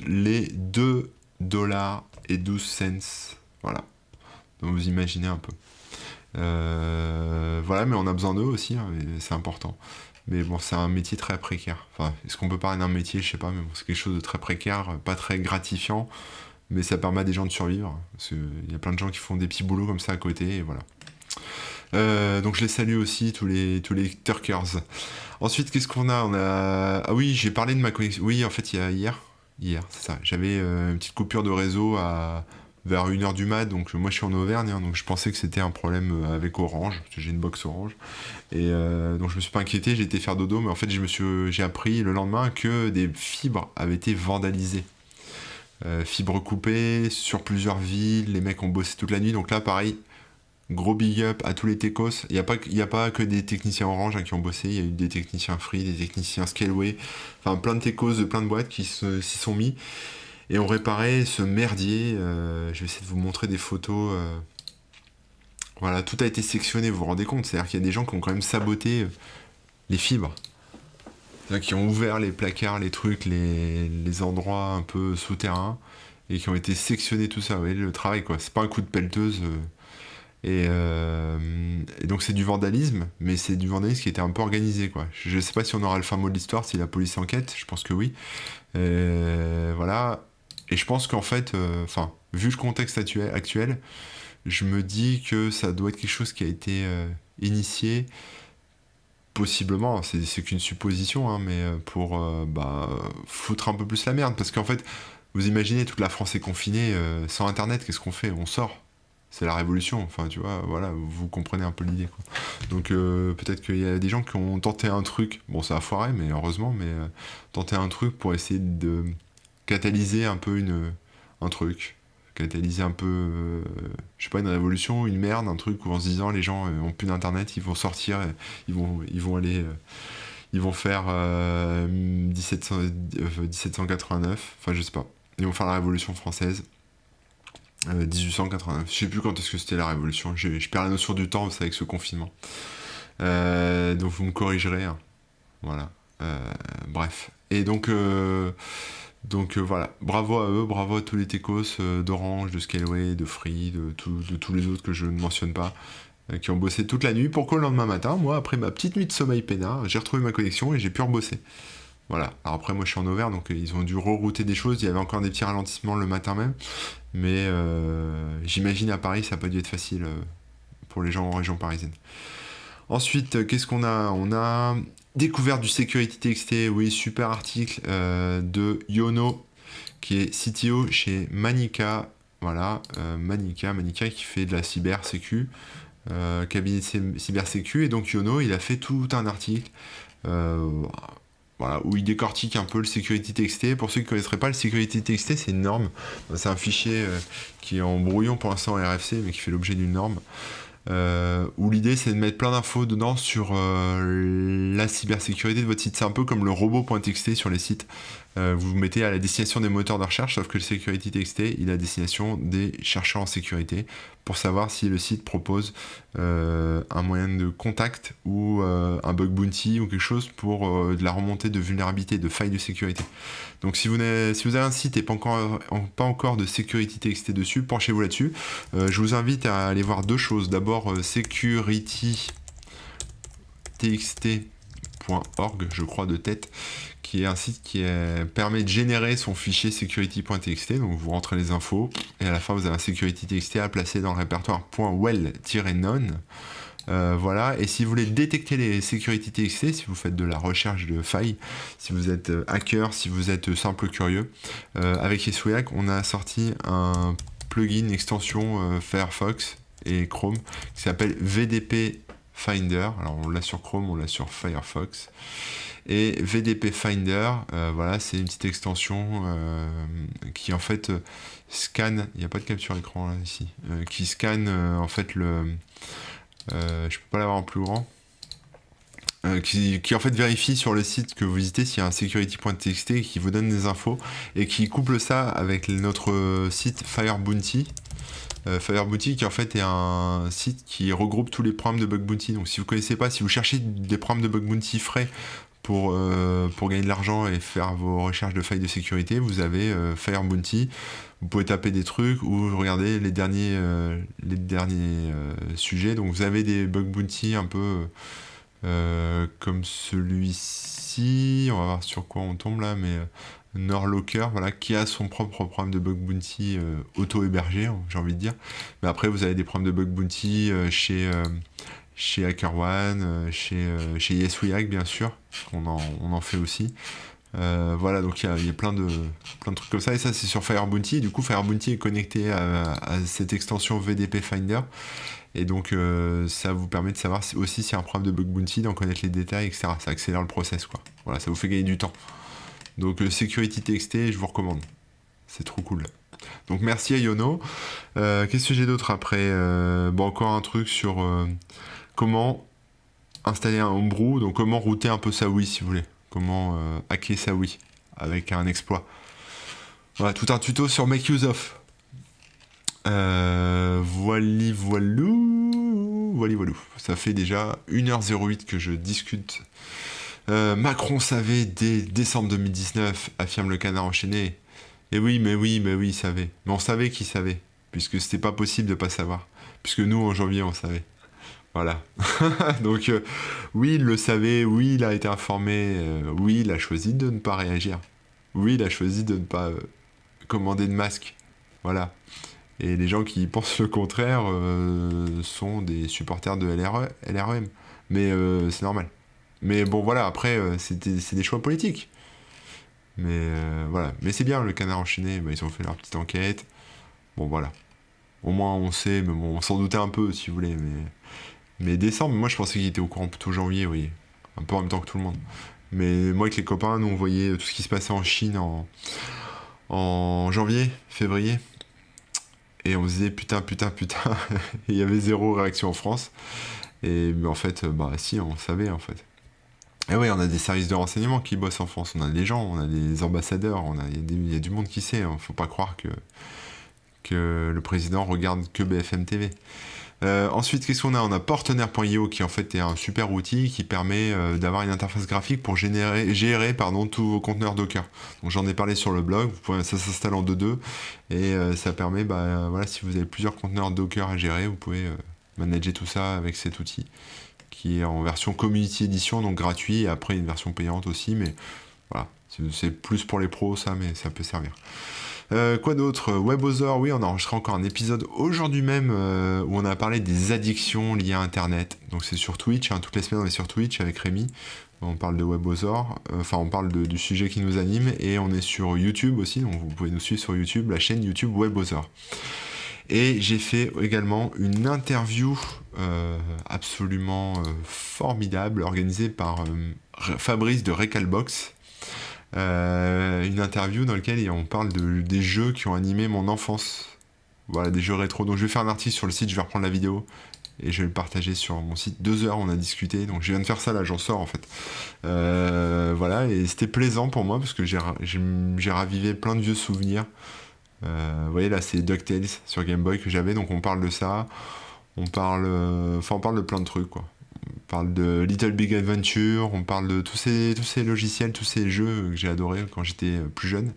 les 2,12$. Voilà. Donc vous imaginez un peu. Voilà, mais on a besoin d'eux aussi, hein, et c'est important. Mais bon, c'est un métier très précaire. Enfin, est-ce qu'on peut parler d'un métier? Je sais pas, mais bon, c'est quelque chose de très précaire, pas très gratifiant, mais ça permet à des gens de survivre. Parce qu'il y a plein de gens qui font des petits boulots comme ça à côté, et voilà. Donc je les salue aussi, tous les Turkers. Ensuite, qu'est-ce qu'on a? Ah oui, j'ai parlé de ma connexion. Oui, en fait, il y a hier, c'est ça. J'avais une petite coupure de réseau vers 1h du mat, donc moi je suis en Auvergne, hein, donc je pensais que c'était un problème avec Orange, parce que j'ai une box Orange. Et donc je me suis pas inquiété, j'ai été faire dodo, mais en fait j'ai appris le lendemain que des fibres avaient été vandalisées. Fibres coupées sur plusieurs villes, les mecs ont bossé toute la nuit, donc là pareil, gros big up à tous les techos. Il n'y a pas que des techniciens Orange qui ont bossé, il y a eu des techniciens Free, des techniciens Scaleway, enfin plein de techos de plein de boîtes qui s'y sont mis et ont réparé ce merdier. Je vais essayer de vous montrer des photos. Voilà, tout a été sectionné, vous vous rendez compte? C'est-à-dire qu'il y a des gens qui ont quand même saboté les fibres. qui ont ouvert les placards, les trucs, les endroits un peu souterrains, et qui ont été sectionnés, tout ça. Vous voyez le travail, quoi. C'est pas un coup de pelleteuse. Et donc c'est du vandalisme, mais c'est du vandalisme qui était un peu organisé, quoi. Je sais pas si on aura le fin mot de l'histoire, si la police enquête, je pense que oui. Voilà. Et je pense qu'en fait, vu le contexte actuel, je me dis que ça doit être quelque chose qui a été initié, possiblement, c'est qu'une supposition, hein, mais pour foutre un peu plus la merde. Parce qu'en fait, vous imaginez, toute la France est confinée, sans Internet, qu'est-ce qu'on fait? On sort. C'est la révolution, enfin tu vois, voilà, vous comprenez un peu l'idée, quoi. Donc peut-être qu'il y a des gens qui ont tenté un truc, bon ça a foiré, mais heureusement, mais tenté un truc pour essayer de catalyser un peu un truc, catalyser un peu, je sais pas, une révolution, une merde, un truc où en se disant les gens ont plus d'internet, ils vont sortir, ils vont aller, ils vont faire 1789, enfin je sais pas, ils vont faire la Révolution française. 1889, je sais plus quand est-ce que c'était la Révolution, je perds la notion du temps, c'est avec ce confinement. Donc vous me corrigerez, hein. Voilà. Bref. Et donc voilà, bravo à eux, bravo à tous les techos d'Orange, de Scaleway, de Free, de tous les autres que je ne mentionne pas, qui ont bossé toute la nuit pour que le lendemain matin, moi, après ma petite nuit de sommeil peinard, j'ai retrouvé ma connexion et j'ai pu rebosser. Voilà. Alors après, moi je suis en Auvergne, donc ils ont dû rerouter des choses, il y avait encore des petits ralentissements le matin même, mais j'imagine à Paris, ça n'a pas dû être facile pour les gens en région parisienne. Ensuite, qu'est-ce qu'on a? On a découvert du Security TXT, oui, super article de Yono, qui est CTO chez Manica. Voilà, Manica qui fait de la cybersécu, cabinet de cybersécu. Et donc Yono, il a fait tout un article voilà, où il décortique un peu le Security TXT. Pour ceux qui ne connaisseraient pas, le Security TXT, c'est une norme. C'est un fichier qui est en brouillon pour l'instant en RFC, mais qui fait l'objet d'une norme. Où l'idée c'est de mettre plein d'infos dedans sur la cybersécurité de votre site. C'est un peu comme le robot.txt sur les sites. Vous mettez à la destination des moteurs de recherche, sauf que le Security TXT il est à destination des chercheurs en sécurité pour savoir si le site propose un moyen de contact ou un bug bounty ou quelque chose pour de la remontée de vulnérabilité, de failles de sécurité. Donc si vous avez un site et pas encore de Security TXT dessus, penchez-vous là-dessus. Je vous invite à aller voir deux choses. D'abord securitytxt.org, je crois de tête, qui est un site qui permet de générer son fichier security.txt. Donc vous rentrez les infos et à la fin vous avez un security TXT à placer dans le répertoire .well-none. Voilà, et si vous voulez détecter les security TXT, si vous faites de la recherche de failles, si vous êtes hacker, si vous êtes simple curieux, avec Yeswag, on a sorti un plugin, extension Firefox et Chrome qui s'appelle VDP Finder. Alors on l'a sur Chrome, on l'a sur Firefox. Et VDP Finder, voilà, c'est une petite extension qui en fait scanne, il n'y a pas de capture écran là ici, qui scanne en fait je peux pas l'avoir en plus grand, qui en fait vérifie sur le site que vous visitez s'il y a un security.txt et qui vous donne des infos et qui couple ça avec notre site Firebounty. Firebounty qui en fait est un site qui regroupe tous les programmes de bug bounty. Donc si vous connaissez pas, si vous cherchez des programmes de bug bounty frais pour gagner de l'argent et faire vos recherches de failles de sécurité, vous avez Firebounty. Vous pouvez taper des trucs ou regarder les derniers sujets. Donc vous avez des bug bounty un peu comme celui-ci. On va voir sur quoi on tombe là, mais Norlocker, voilà, qui a son propre programme de bug bounty auto-hébergé, j'ai envie de dire. Mais après, vous avez des programmes de bug bounty chez HackerOne, chez Yeswag, bien sûr, on en fait aussi. Voilà, donc il y a plein de trucs comme ça, et ça c'est sur Firebounty. Du coup, Firebounty est connecté à cette extension VDP Finder, et donc ça vous permet de savoir aussi s'il y a un problème de bug bounty, d'en connaître les détails, etc. Ça accélère le process, quoi. Voilà, ça vous fait gagner du temps. Donc Security TXT, je vous recommande. C'est trop cool. Donc merci à Yono. Qu'est-ce que j'ai d'autre après encore un truc sur comment installer un homebrew, donc comment router un peu sa Wii si vous voulez. Comment hacker sa Wii avec un exploit. Voilà, tout un tuto sur Make Use Of. Voilou. Ça fait déjà 1h08 que je discute Macron savait dès décembre 2019, affirme le Canard enchaîné. Et oui, il savait. Mais on savait qu'il savait, puisque c'était pas possible de pas savoir. Puisque nous, en janvier, on savait. Voilà. Donc, oui, il le savait, oui, il a été informé, oui, il a choisi de ne pas réagir. Oui, il a choisi de ne pas commander de masque. Voilà. Et les gens qui pensent le contraire sont des supporters de LREM. Mais c'est normal. Mais bon, voilà, après, c'est des choix politiques. Mais voilà. Mais c'est bien, le Canard enchaîné, bah, ils ont fait leur petite enquête. Bon, voilà. Au moins, on sait, mais bon, on s'en doutait un peu, si vous voulez. Mais décembre, moi, je pensais qu'il était au courant plutôt janvier, oui. Un peu en même temps que tout le monde. Mais moi, avec les copains, nous, on voyait tout ce qui se passait en Chine en janvier, février. Et on se disait putain. Et il y avait zéro réaction en France. Et mais en fait, bah si, on savait en fait. Et oui, on a des services de renseignement qui bossent en France. On a des gens, on a des ambassadeurs, il y a du monde qui sait. Hein. Faut pas croire que le président regarde que BFM TV. Ensuite, qu'est-ce qu'on a? On a Portenaire.io qui en fait est un super outil qui permet d'avoir une interface graphique pour gérer tous vos conteneurs Docker. Donc j'en ai parlé sur le blog, ça s'installe en 2.2 et ça permet, voilà, si vous avez plusieurs conteneurs Docker à gérer, vous pouvez manager tout ça avec cet outil qui est en version Community Edition, donc gratuit, et après une version payante aussi, mais voilà, c'est plus pour les pros ça, mais ça peut servir. Quoi d'autre? WebOther, oui, on a enregistré encore un épisode aujourd'hui même où on a parlé des addictions liées à Internet. Donc c'est sur Twitch, hein, toutes les semaines on est sur Twitch avec Rémi. On parle de WebOther, enfin on parle du sujet qui nous anime, et on est sur YouTube aussi, donc vous pouvez nous suivre sur YouTube, la chaîne YouTube WebOther. Et j'ai fait également une interview absolument formidable, organisée par Fabrice de Recalbox. Une interview dans laquelle on parle des jeux qui ont animé mon enfance. Voilà, des jeux rétro. Donc je vais faire un article sur le site, je vais reprendre la vidéo et je vais le partager sur mon site. 2 heures, on a discuté. Donc je viens de faire ça, là, j'en sors en fait. Voilà, et c'était plaisant pour moi parce que j'ai ravivé plein de vieux souvenirs. Vous voyez, là, c'est DuckTales sur Game Boy que j'avais, donc on parle de ça. On parle de plein de trucs, quoi. On parle de Little Big Adventure, on parle de tous ces logiciels, tous ces jeux que j'ai adorés quand j'étais plus jeune.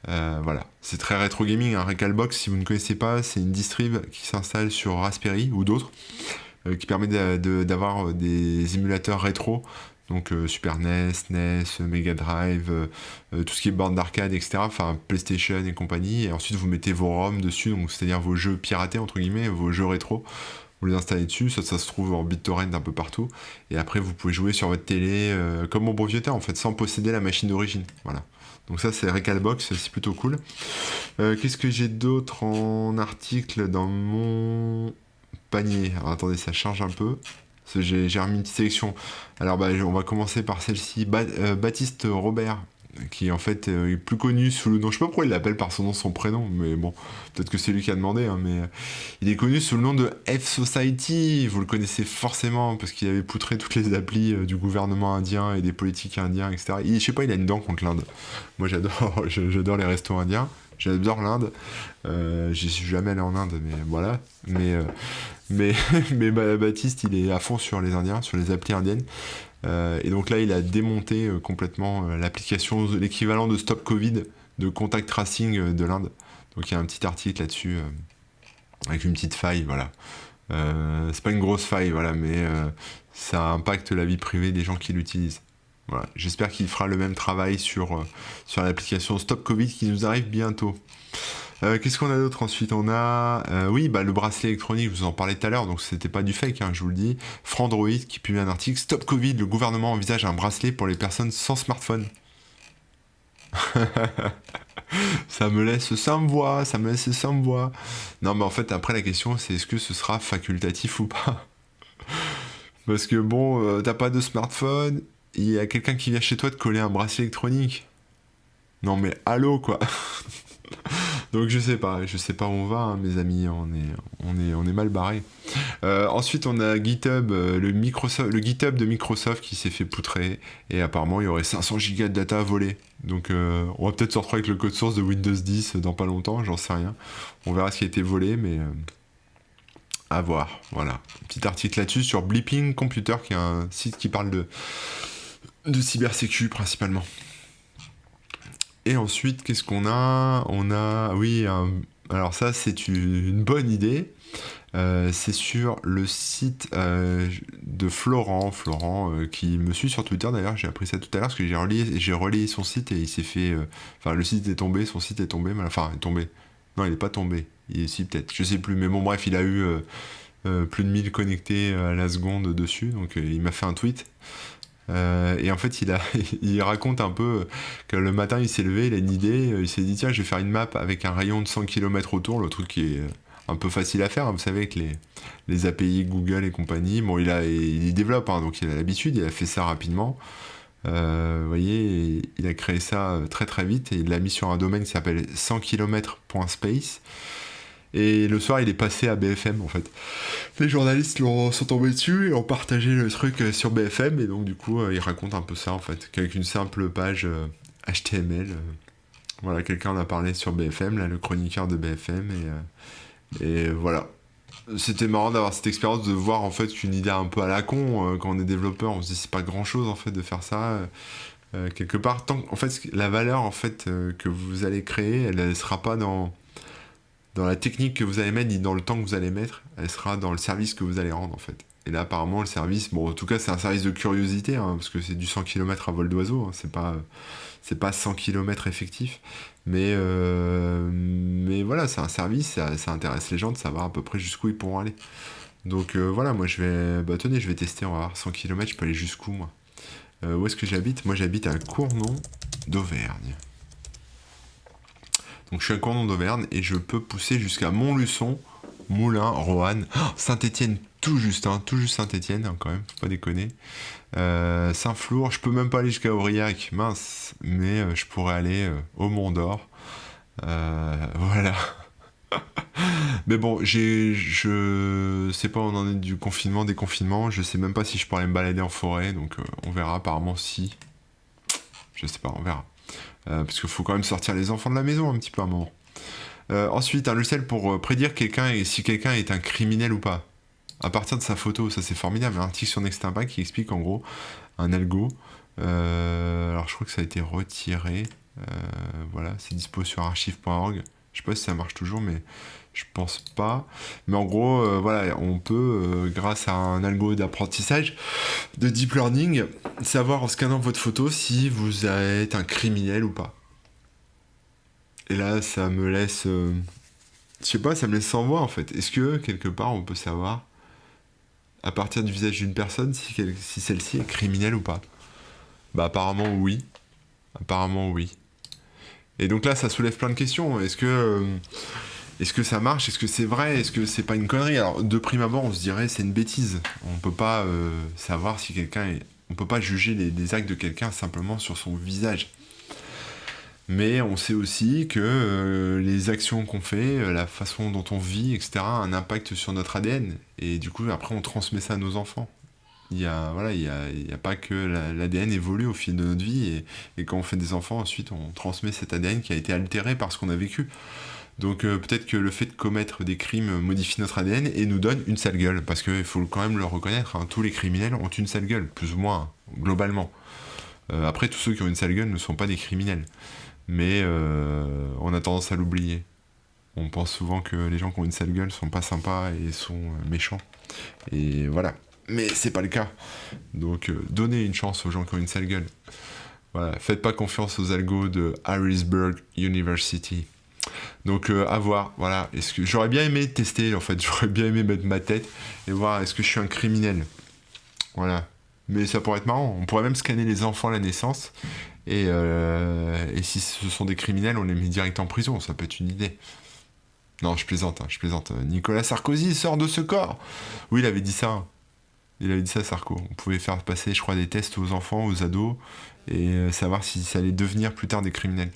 Voilà, c'est très rétro gaming. Hein. Recalbox, si vous ne connaissez pas, c'est une distrib qui s'installe sur Raspberry ou d'autres, qui permet d'avoir des émulateurs rétro. Donc Super NES, NES, Mega Drive, tout ce qui est borne d'arcade, etc. Enfin PlayStation et compagnie. Et ensuite vous mettez vos ROM dessus, donc c'est-à-dire vos jeux piratés entre guillemets, vos jeux rétro. Vous les installez dessus, ça se trouve en BitTorrent un peu partout. Et après vous pouvez jouer sur votre télé comme au bon vieux temps en fait, sans posséder la machine d'origine. Voilà. Donc ça c'est Recalbox, c'est plutôt cool. Qu'est-ce que j'ai d'autre en article dans mon panier? Alors attendez, ça change un peu. J'ai remis une petite sélection. Alors on va commencer par celle-ci. Baptiste Robert, qui en fait est plus connu sous le nom, je sais pas pourquoi il l'appelle par son nom, son prénom, mais bon, peut-être que c'est lui qui a demandé, hein, mais il est connu sous le nom de F-Society. Vous le connaissez forcément parce qu'il avait poutré toutes les applis du gouvernement indien et des politiques indiens, etc. Je sais pas, il a une dent contre l'Inde. Moi j'adore les restos indiens. J'adore l'Inde. J'y suis jamais allé en Inde, mais voilà. Mais Baptiste, il est à fond sur les Indiens, sur les applis indiennes. Et donc là, il a démonté complètement l'application, l'équivalent de Stop Covid, de contact tracing de l'Inde. Donc il y a un petit article là-dessus, avec une petite faille, voilà. C'est pas une grosse faille, voilà, mais ça impacte la vie privée des gens qui l'utilisent. Voilà. J'espère qu'il fera le même travail sur l'application Stop Covid qui nous arrive bientôt. Qu'est-ce qu'on a d'autre ensuite? On a le bracelet électronique, je vous en parlais tout à l'heure, donc c'était pas du fake, hein, je vous le dis. Frandroid qui publie un article: Stop Covid, le gouvernement envisage un bracelet pour les personnes sans smartphone. Ça me laisse sans voix. Non, mais en fait, après la question c'est est-ce que ce sera facultatif ou pas? Parce que bon, t'as pas de smartphone, il y a quelqu'un qui vient chez toi te coller un bracelet électronique. Non mais allô quoi. Donc je sais pas où on va, hein, mes amis, on est mal barré. Ensuite on a GitHub, le GitHub de Microsoft qui s'est fait poutrer, et apparemment il y aurait 500 gigas de data à voler. Donc on va peut-être se retrouver avec le code source de Windows 10 dans pas longtemps, j'en sais rien. On verra ce qui a été volé, mais à voir. Voilà, petit article là-dessus sur Bleeping Computer, qui est un site qui parle de cybersécu principalement. Et ensuite, qu'est-ce qu'on a? On a, oui, alors ça c'est une bonne idée. C'est sur le site de Florent, qui me suit sur Twitter d'ailleurs, j'ai appris ça tout à l'heure parce que j'ai relayé son site et il s'est fait... Enfin, le site est tombé, son site est tombé, enfin, est tombé. Non, il est pas tombé, il est si peut-être, je sais plus, mais bon bref, il a eu plus de 1000 connectés à la seconde dessus, donc il m'a fait un tweet. Et en fait, il raconte un peu que le matin, il s'est levé, il a une idée, il s'est dit tiens, je vais faire une map avec un rayon de 100 km autour, le truc qui est un peu facile à faire, hein, vous savez, avec les API Google et compagnie. Bon, il développe, hein, donc il a l'habitude, il a fait ça rapidement. Vous voyez, il a créé ça très très vite et il l'a mis sur un domaine qui s'appelle 100km.space. Et le soir, il est passé à BFM en fait. Les journalistes sont tombés dessus et ont partagé le truc sur BFM. Et donc, du coup, il raconte un peu ça en fait. Qu'avec une simple page HTML, voilà, quelqu'un en a parlé sur BFM, là, le chroniqueur de BFM. Et voilà. C'était marrant d'avoir cette expérience de voir en fait qu'une idée un peu à la con, quand on est développeur, on se dit c'est pas grand chose en fait de faire ça. Quelque part, en fait, la valeur en fait que vous allez créer, elle ne sera pas dans la technique que vous allez mettre, ni dans le temps que vous allez mettre, elle sera dans le service que vous allez rendre en fait. Et là apparemment le service, bon en tout cas c'est un service de curiosité, hein, parce que c'est du 100 km à vol d'oiseau, hein, c'est pas 100 km effectif, mais voilà, c'est un service, ça intéresse les gens de savoir à peu près jusqu'où ils pourront aller. Donc voilà, moi je vais tester, on va voir 100 km, je peux aller jusqu'où moi. Où est-ce que j'habite? Moi j'habite à Cournon d'Auvergne. Donc je suis à Cournon d'Auvergne et je peux pousser jusqu'à Montluçon, Moulins, Roanne, Saint-Étienne, tout juste Saint-Étienne, hein, quand même, faut pas déconner. Saint-Flour, je peux même pas aller jusqu'à Aurillac, mince, mais je pourrais aller au Mont-d'Or. Voilà. Mais bon, je sais pas où on en est du confinement, déconfinement, je sais même pas si je pourrais me balader en forêt, donc on verra, apparemment si. Je sais pas, on verra. Parce qu'il faut quand même sortir les enfants de la maison un petit peu à un moment. Ensuite, un logiciel pour prédire si quelqu'un est un criminel ou pas. À partir de sa photo, ça c'est formidable. Un article sur Next Impact qui explique en gros un algo. Alors je crois que ça a été retiré. Voilà, c'est dispo sur archive.org. Je sais pas si ça marche toujours, mais je pense pas. Mais en gros, voilà, on peut, grâce à un algo d'apprentissage, de deep learning, savoir en scannant votre photo si vous êtes un criminel ou pas. Et là, ça me laisse... je sais pas, ça me laisse sans voix en fait. Est-ce que, quelque part, on peut savoir, à partir du visage d'une personne, si celle-ci est criminelle ou pas? Bah apparemment oui. Apparemment oui. Et donc là, ça soulève plein de questions. Est-ce que ça marche? Est-ce que c'est vrai? Est-ce que c'est pas une connerie? Alors, de prime abord, on se dirait c'est une bêtise. On peut pas savoir si quelqu'un est... On peut pas juger les actes de quelqu'un simplement sur son visage. Mais on sait aussi que les actions qu'on fait, la façon dont on vit, etc., a un impact sur notre ADN. Et du coup, après, on transmet ça à nos enfants. Il y a pas que l'ADN évolue au fil de notre vie. Et quand on fait des enfants, ensuite, on transmet cet ADN qui a été altéré par ce qu'on a vécu. Donc peut-être que le fait de commettre des crimes modifie notre ADN et nous donne une sale gueule. Parce qu'il faut quand même le reconnaître, hein, tous les criminels ont une sale gueule, plus ou moins, hein, globalement. Après, tous ceux qui ont une sale gueule ne sont pas des criminels. Mais on a tendance à l'oublier. On pense souvent que les gens qui ont une sale gueule sont pas sympas et sont méchants. Et voilà. Mais c'est pas le cas. Donc donnez une chance aux gens qui ont une sale gueule. Voilà. Faites pas confiance aux algos de Harrisburg University. Donc à voir. Voilà. J'aurais bien aimé tester en fait. J'aurais bien aimé mettre ma tête et voir est-ce que je suis un criminel. Voilà. Mais ça pourrait être marrant. On pourrait même scanner les enfants à la naissance. Et si ce sont des criminels, on les met direct en prison. Ça peut être une idée. Non, je plaisante, hein, je plaisante. Nicolas Sarkozy sort de ce corps. Oui, il avait dit ça. Il avait dit ça, Sarko. On pouvait faire passer, je crois, des tests aux enfants, aux ados, et savoir si ça allait devenir plus tard des criminels.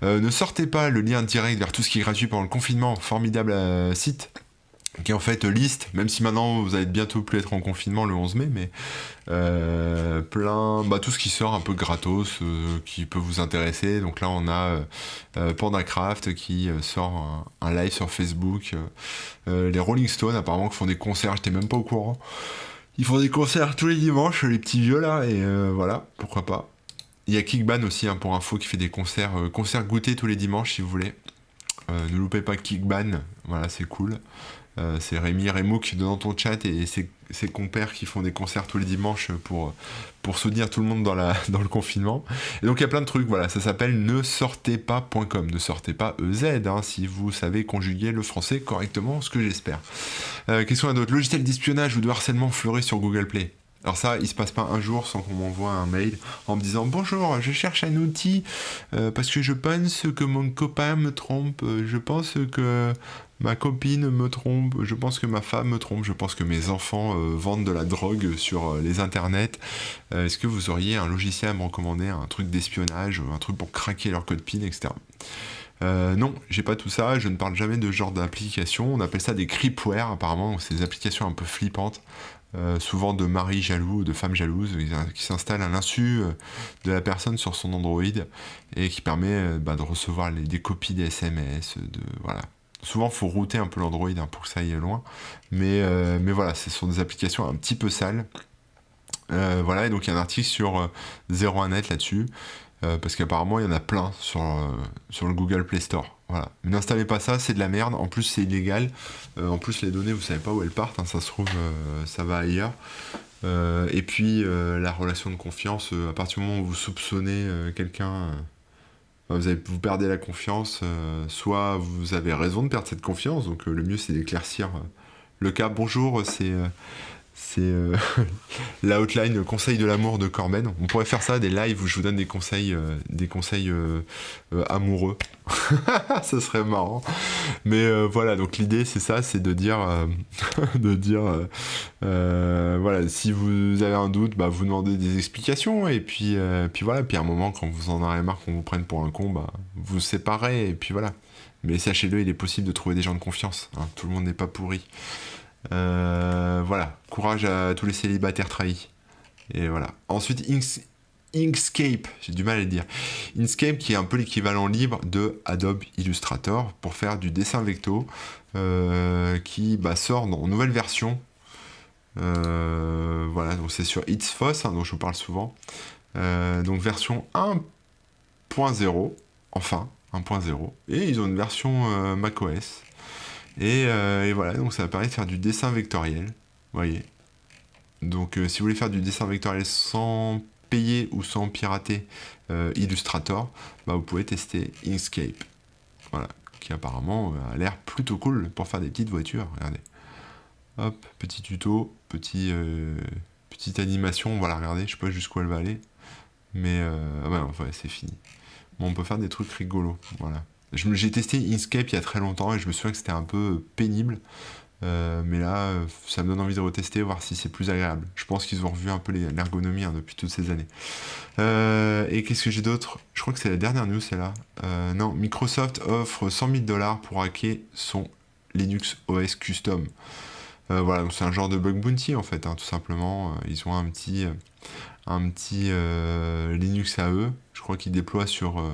Ne sortez pas, le lien direct vers tout ce qui est gratuit pendant le confinement. Formidable site. Qui est en fait liste, même si maintenant vous allez bientôt plus être en confinement le 11 mai, mais tout ce qui sort un peu gratos, qui peut vous intéresser. Donc là on a PandaCraft qui sort un live sur Facebook, les Rolling Stones apparemment qui font des concerts, j'étais même pas au courant. Ils font des concerts tous les dimanches, les petits vieux là, et voilà, pourquoi pas. Il y a Kickban aussi, hein, pour info, qui fait des concerts goûter tous les dimanches si vous voulez. Ne loupez pas Kickban, voilà, c'est cool. C'est Rémi Remouk dans ton chat et ses compères qui font des concerts tous les dimanches pour soutenir tout le monde dans le confinement. Et donc il y a plein de trucs, voilà, ça s'appelle ne sortez pas.com, ne sortez pas EZ, hein, si vous savez conjuguer le français correctement, ce que j'espère. Qu'est-ce qu'on a d'autre? Logiciel d'espionnage ou de harcèlement fleurit sur Google Play. Alors ça, il se passe pas un jour sans qu'on m'envoie un mail en me disant bonjour, je cherche un outil parce que je pense que mon copain me trompe, je pense que ma copine me trompe, je pense que ma femme me trompe, je pense que mes enfants vendent de la drogue sur les internets. Est-ce que vous auriez un logiciel à me recommander, un truc d'espionnage, un truc pour craquer leur code PIN, etc. Non, j'ai pas tout ça, je ne parle jamais de ce genre d'application. On appelle ça des creepware apparemment, c'est des applications un peu flippantes. Souvent de maris jaloux ou de femmes jalouses qui s'installent à l'insu de la personne sur son Android et qui permet de recevoir des copies des SMS, voilà. Souvent il faut router un peu l'Android hein, pour que ça aille loin, mais voilà, ce sont des applications un petit peu sales. Voilà, et donc il y a un article sur 01net là-dessus, parce qu'apparemment il y en a plein sur le Google Play Store. Voilà. N'installez pas ça, c'est de la merde. En plus, c'est illégal. En plus, les données, vous savez pas où elles partent. Hein, ça se trouve, ça va ailleurs. Et puis, la relation de confiance, à partir du moment où vous soupçonnez quelqu'un, vous perdez la confiance. Soit vous avez raison de perdre cette confiance. Donc, le mieux, c'est d'éclaircir le cas. Bonjour, c'est la hotline le conseil de l'amour de Corben. On pourrait faire ça, des lives où je vous donne des conseils amoureux. Ça serait marrant. Mais voilà, donc l'idée c'est ça, c'est de dire, voilà, si vous avez un doute, vous demandez des explications et puis voilà, puis à un moment quand vous en aurez marre qu'on vous prenne pour un con, vous séparez et puis voilà. Mais sachez-le, il est possible de trouver des gens de confiance. Hein. Tout le monde n'est pas pourri. Voilà, courage à tous les célibataires trahis. Et voilà. Ensuite, Inkscape, j'ai du mal à le dire. Inkscape qui est un peu l'équivalent libre de Adobe Illustrator pour faire du dessin vecto qui sort en nouvelle version. Voilà, donc c'est sur Itsfos, hein, dont je vous parle souvent. Donc version 1.0, enfin 1.0. Et ils ont une version macOS. Et voilà, donc ça permet de faire du dessin vectoriel. Vous voyez. Donc si vous voulez faire du dessin vectoriel sans payer ou sans pirater Illustrator, vous pouvez tester Inkscape. Voilà, qui apparemment a l'air plutôt cool pour faire des petites voitures. Regardez. Hop, petit tuto, petite animation, voilà, regardez, je sais pas jusqu'où elle va aller. Mais c'est fini. Bon, on peut faire des trucs rigolos, voilà. J'ai testé Inkscape il y a très longtemps et je me souviens que c'était un peu pénible. Mais là, ça me donne envie de retester, voir si c'est plus agréable. Je pense qu'ils ont revu un peu l'ergonomie depuis toutes ces années. Et qu'est-ce que j'ai d'autre? Je crois que c'est la dernière news, celle-là. Non, Microsoft offre 100 000 $ pour hacker son Linux OS Custom. Voilà, donc c'est un genre de bug bounty en fait, hein, tout simplement. Ils ont un petit Linux à eux. Je crois qu'ils déploient sur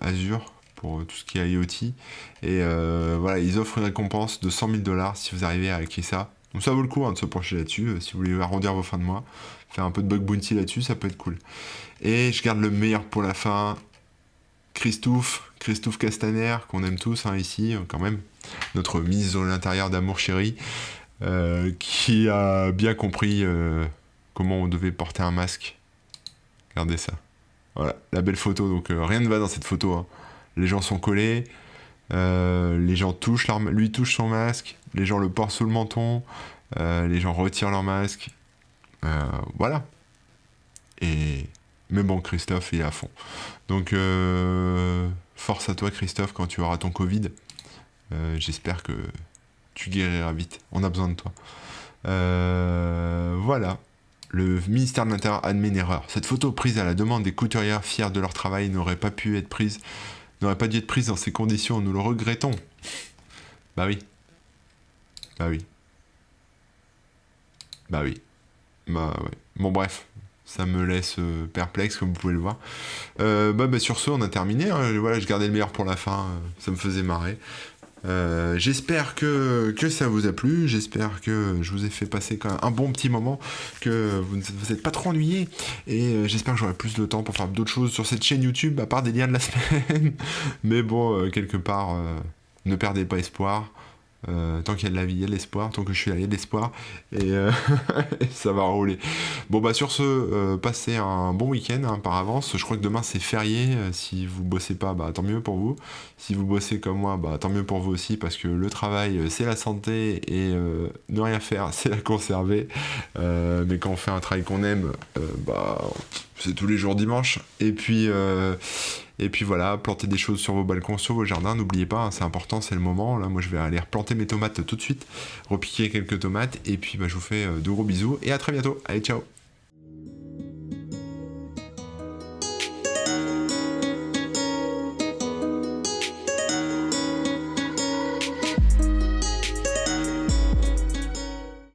Azure pour tout ce qui est IoT. Et voilà, ils offrent une récompense de 100 000 $ si vous arrivez à hacker ça. Donc ça vaut le coup de se pencher là-dessus. Si vous voulez arrondir vos fins de mois, faire un peu de bug bounty là-dessus, ça peut être cool. Et je garde le meilleur pour la fin. Christophe Castaner, qu'on aime tous ici, quand même. Notre ministre de l'Intérieur d'amour chéri, qui a bien compris comment on devait porter un masque. Regardez ça. Voilà, la belle photo. Donc rien ne va dans cette photo. Hein. Les gens sont collés, les gens lui touche son masque, les gens le portent sous le menton, les gens retirent leur masque. Voilà. Mais bon, Christophe il est à fond. Donc force à toi Christophe quand tu auras ton Covid. J'espère que tu guériras vite. On a besoin de toi. Voilà. Le ministère de l'Intérieur admet une erreur. Cette photo prise à la demande des couturières fiers de leur travail n'aurait pas dû être prise dans ces conditions. Nous le regrettons. Bah oui. Ouais. Bon bref. Ça me laisse perplexe, comme vous pouvez le voir. Sur ce, on a terminé. Hein. Voilà, je gardais le meilleur pour la fin. Ça me faisait marrer. J'espère que ça vous a plu, j'espère que je vous ai fait passer quand même un bon petit moment, que vous ne vous êtes pas trop ennuyés, et j'espère que j'aurai plus de temps pour faire d'autres choses sur cette chaîne YouTube, à part des liens de la semaine. Mais bon, quelque part, ne perdez pas espoir. Tant qu'il y a de la vie, il y a de l'espoir. Tant que je suis là, il y a de l'espoir. Et, et ça va rouler. Bon, bah, sur ce, passez un bon week-end hein, par avance. Je crois que demain, c'est férié. Si vous bossez pas, bah, tant mieux pour vous. Si vous bossez comme moi, bah, tant mieux pour vous aussi. Parce que le travail, c'est la santé. Et ne rien faire, c'est la conserver. Mais quand on fait un travail qu'on aime, bah, c'est tous les jours dimanche. Et puis voilà, planter des choses sur vos balcons, sur vos jardins, n'oubliez pas, hein, c'est important, c'est le moment. Là, moi, je vais aller replanter mes tomates tout de suite, repiquer quelques tomates, et puis bah, je vous fais de gros bisous, et à très bientôt. Allez, ciao!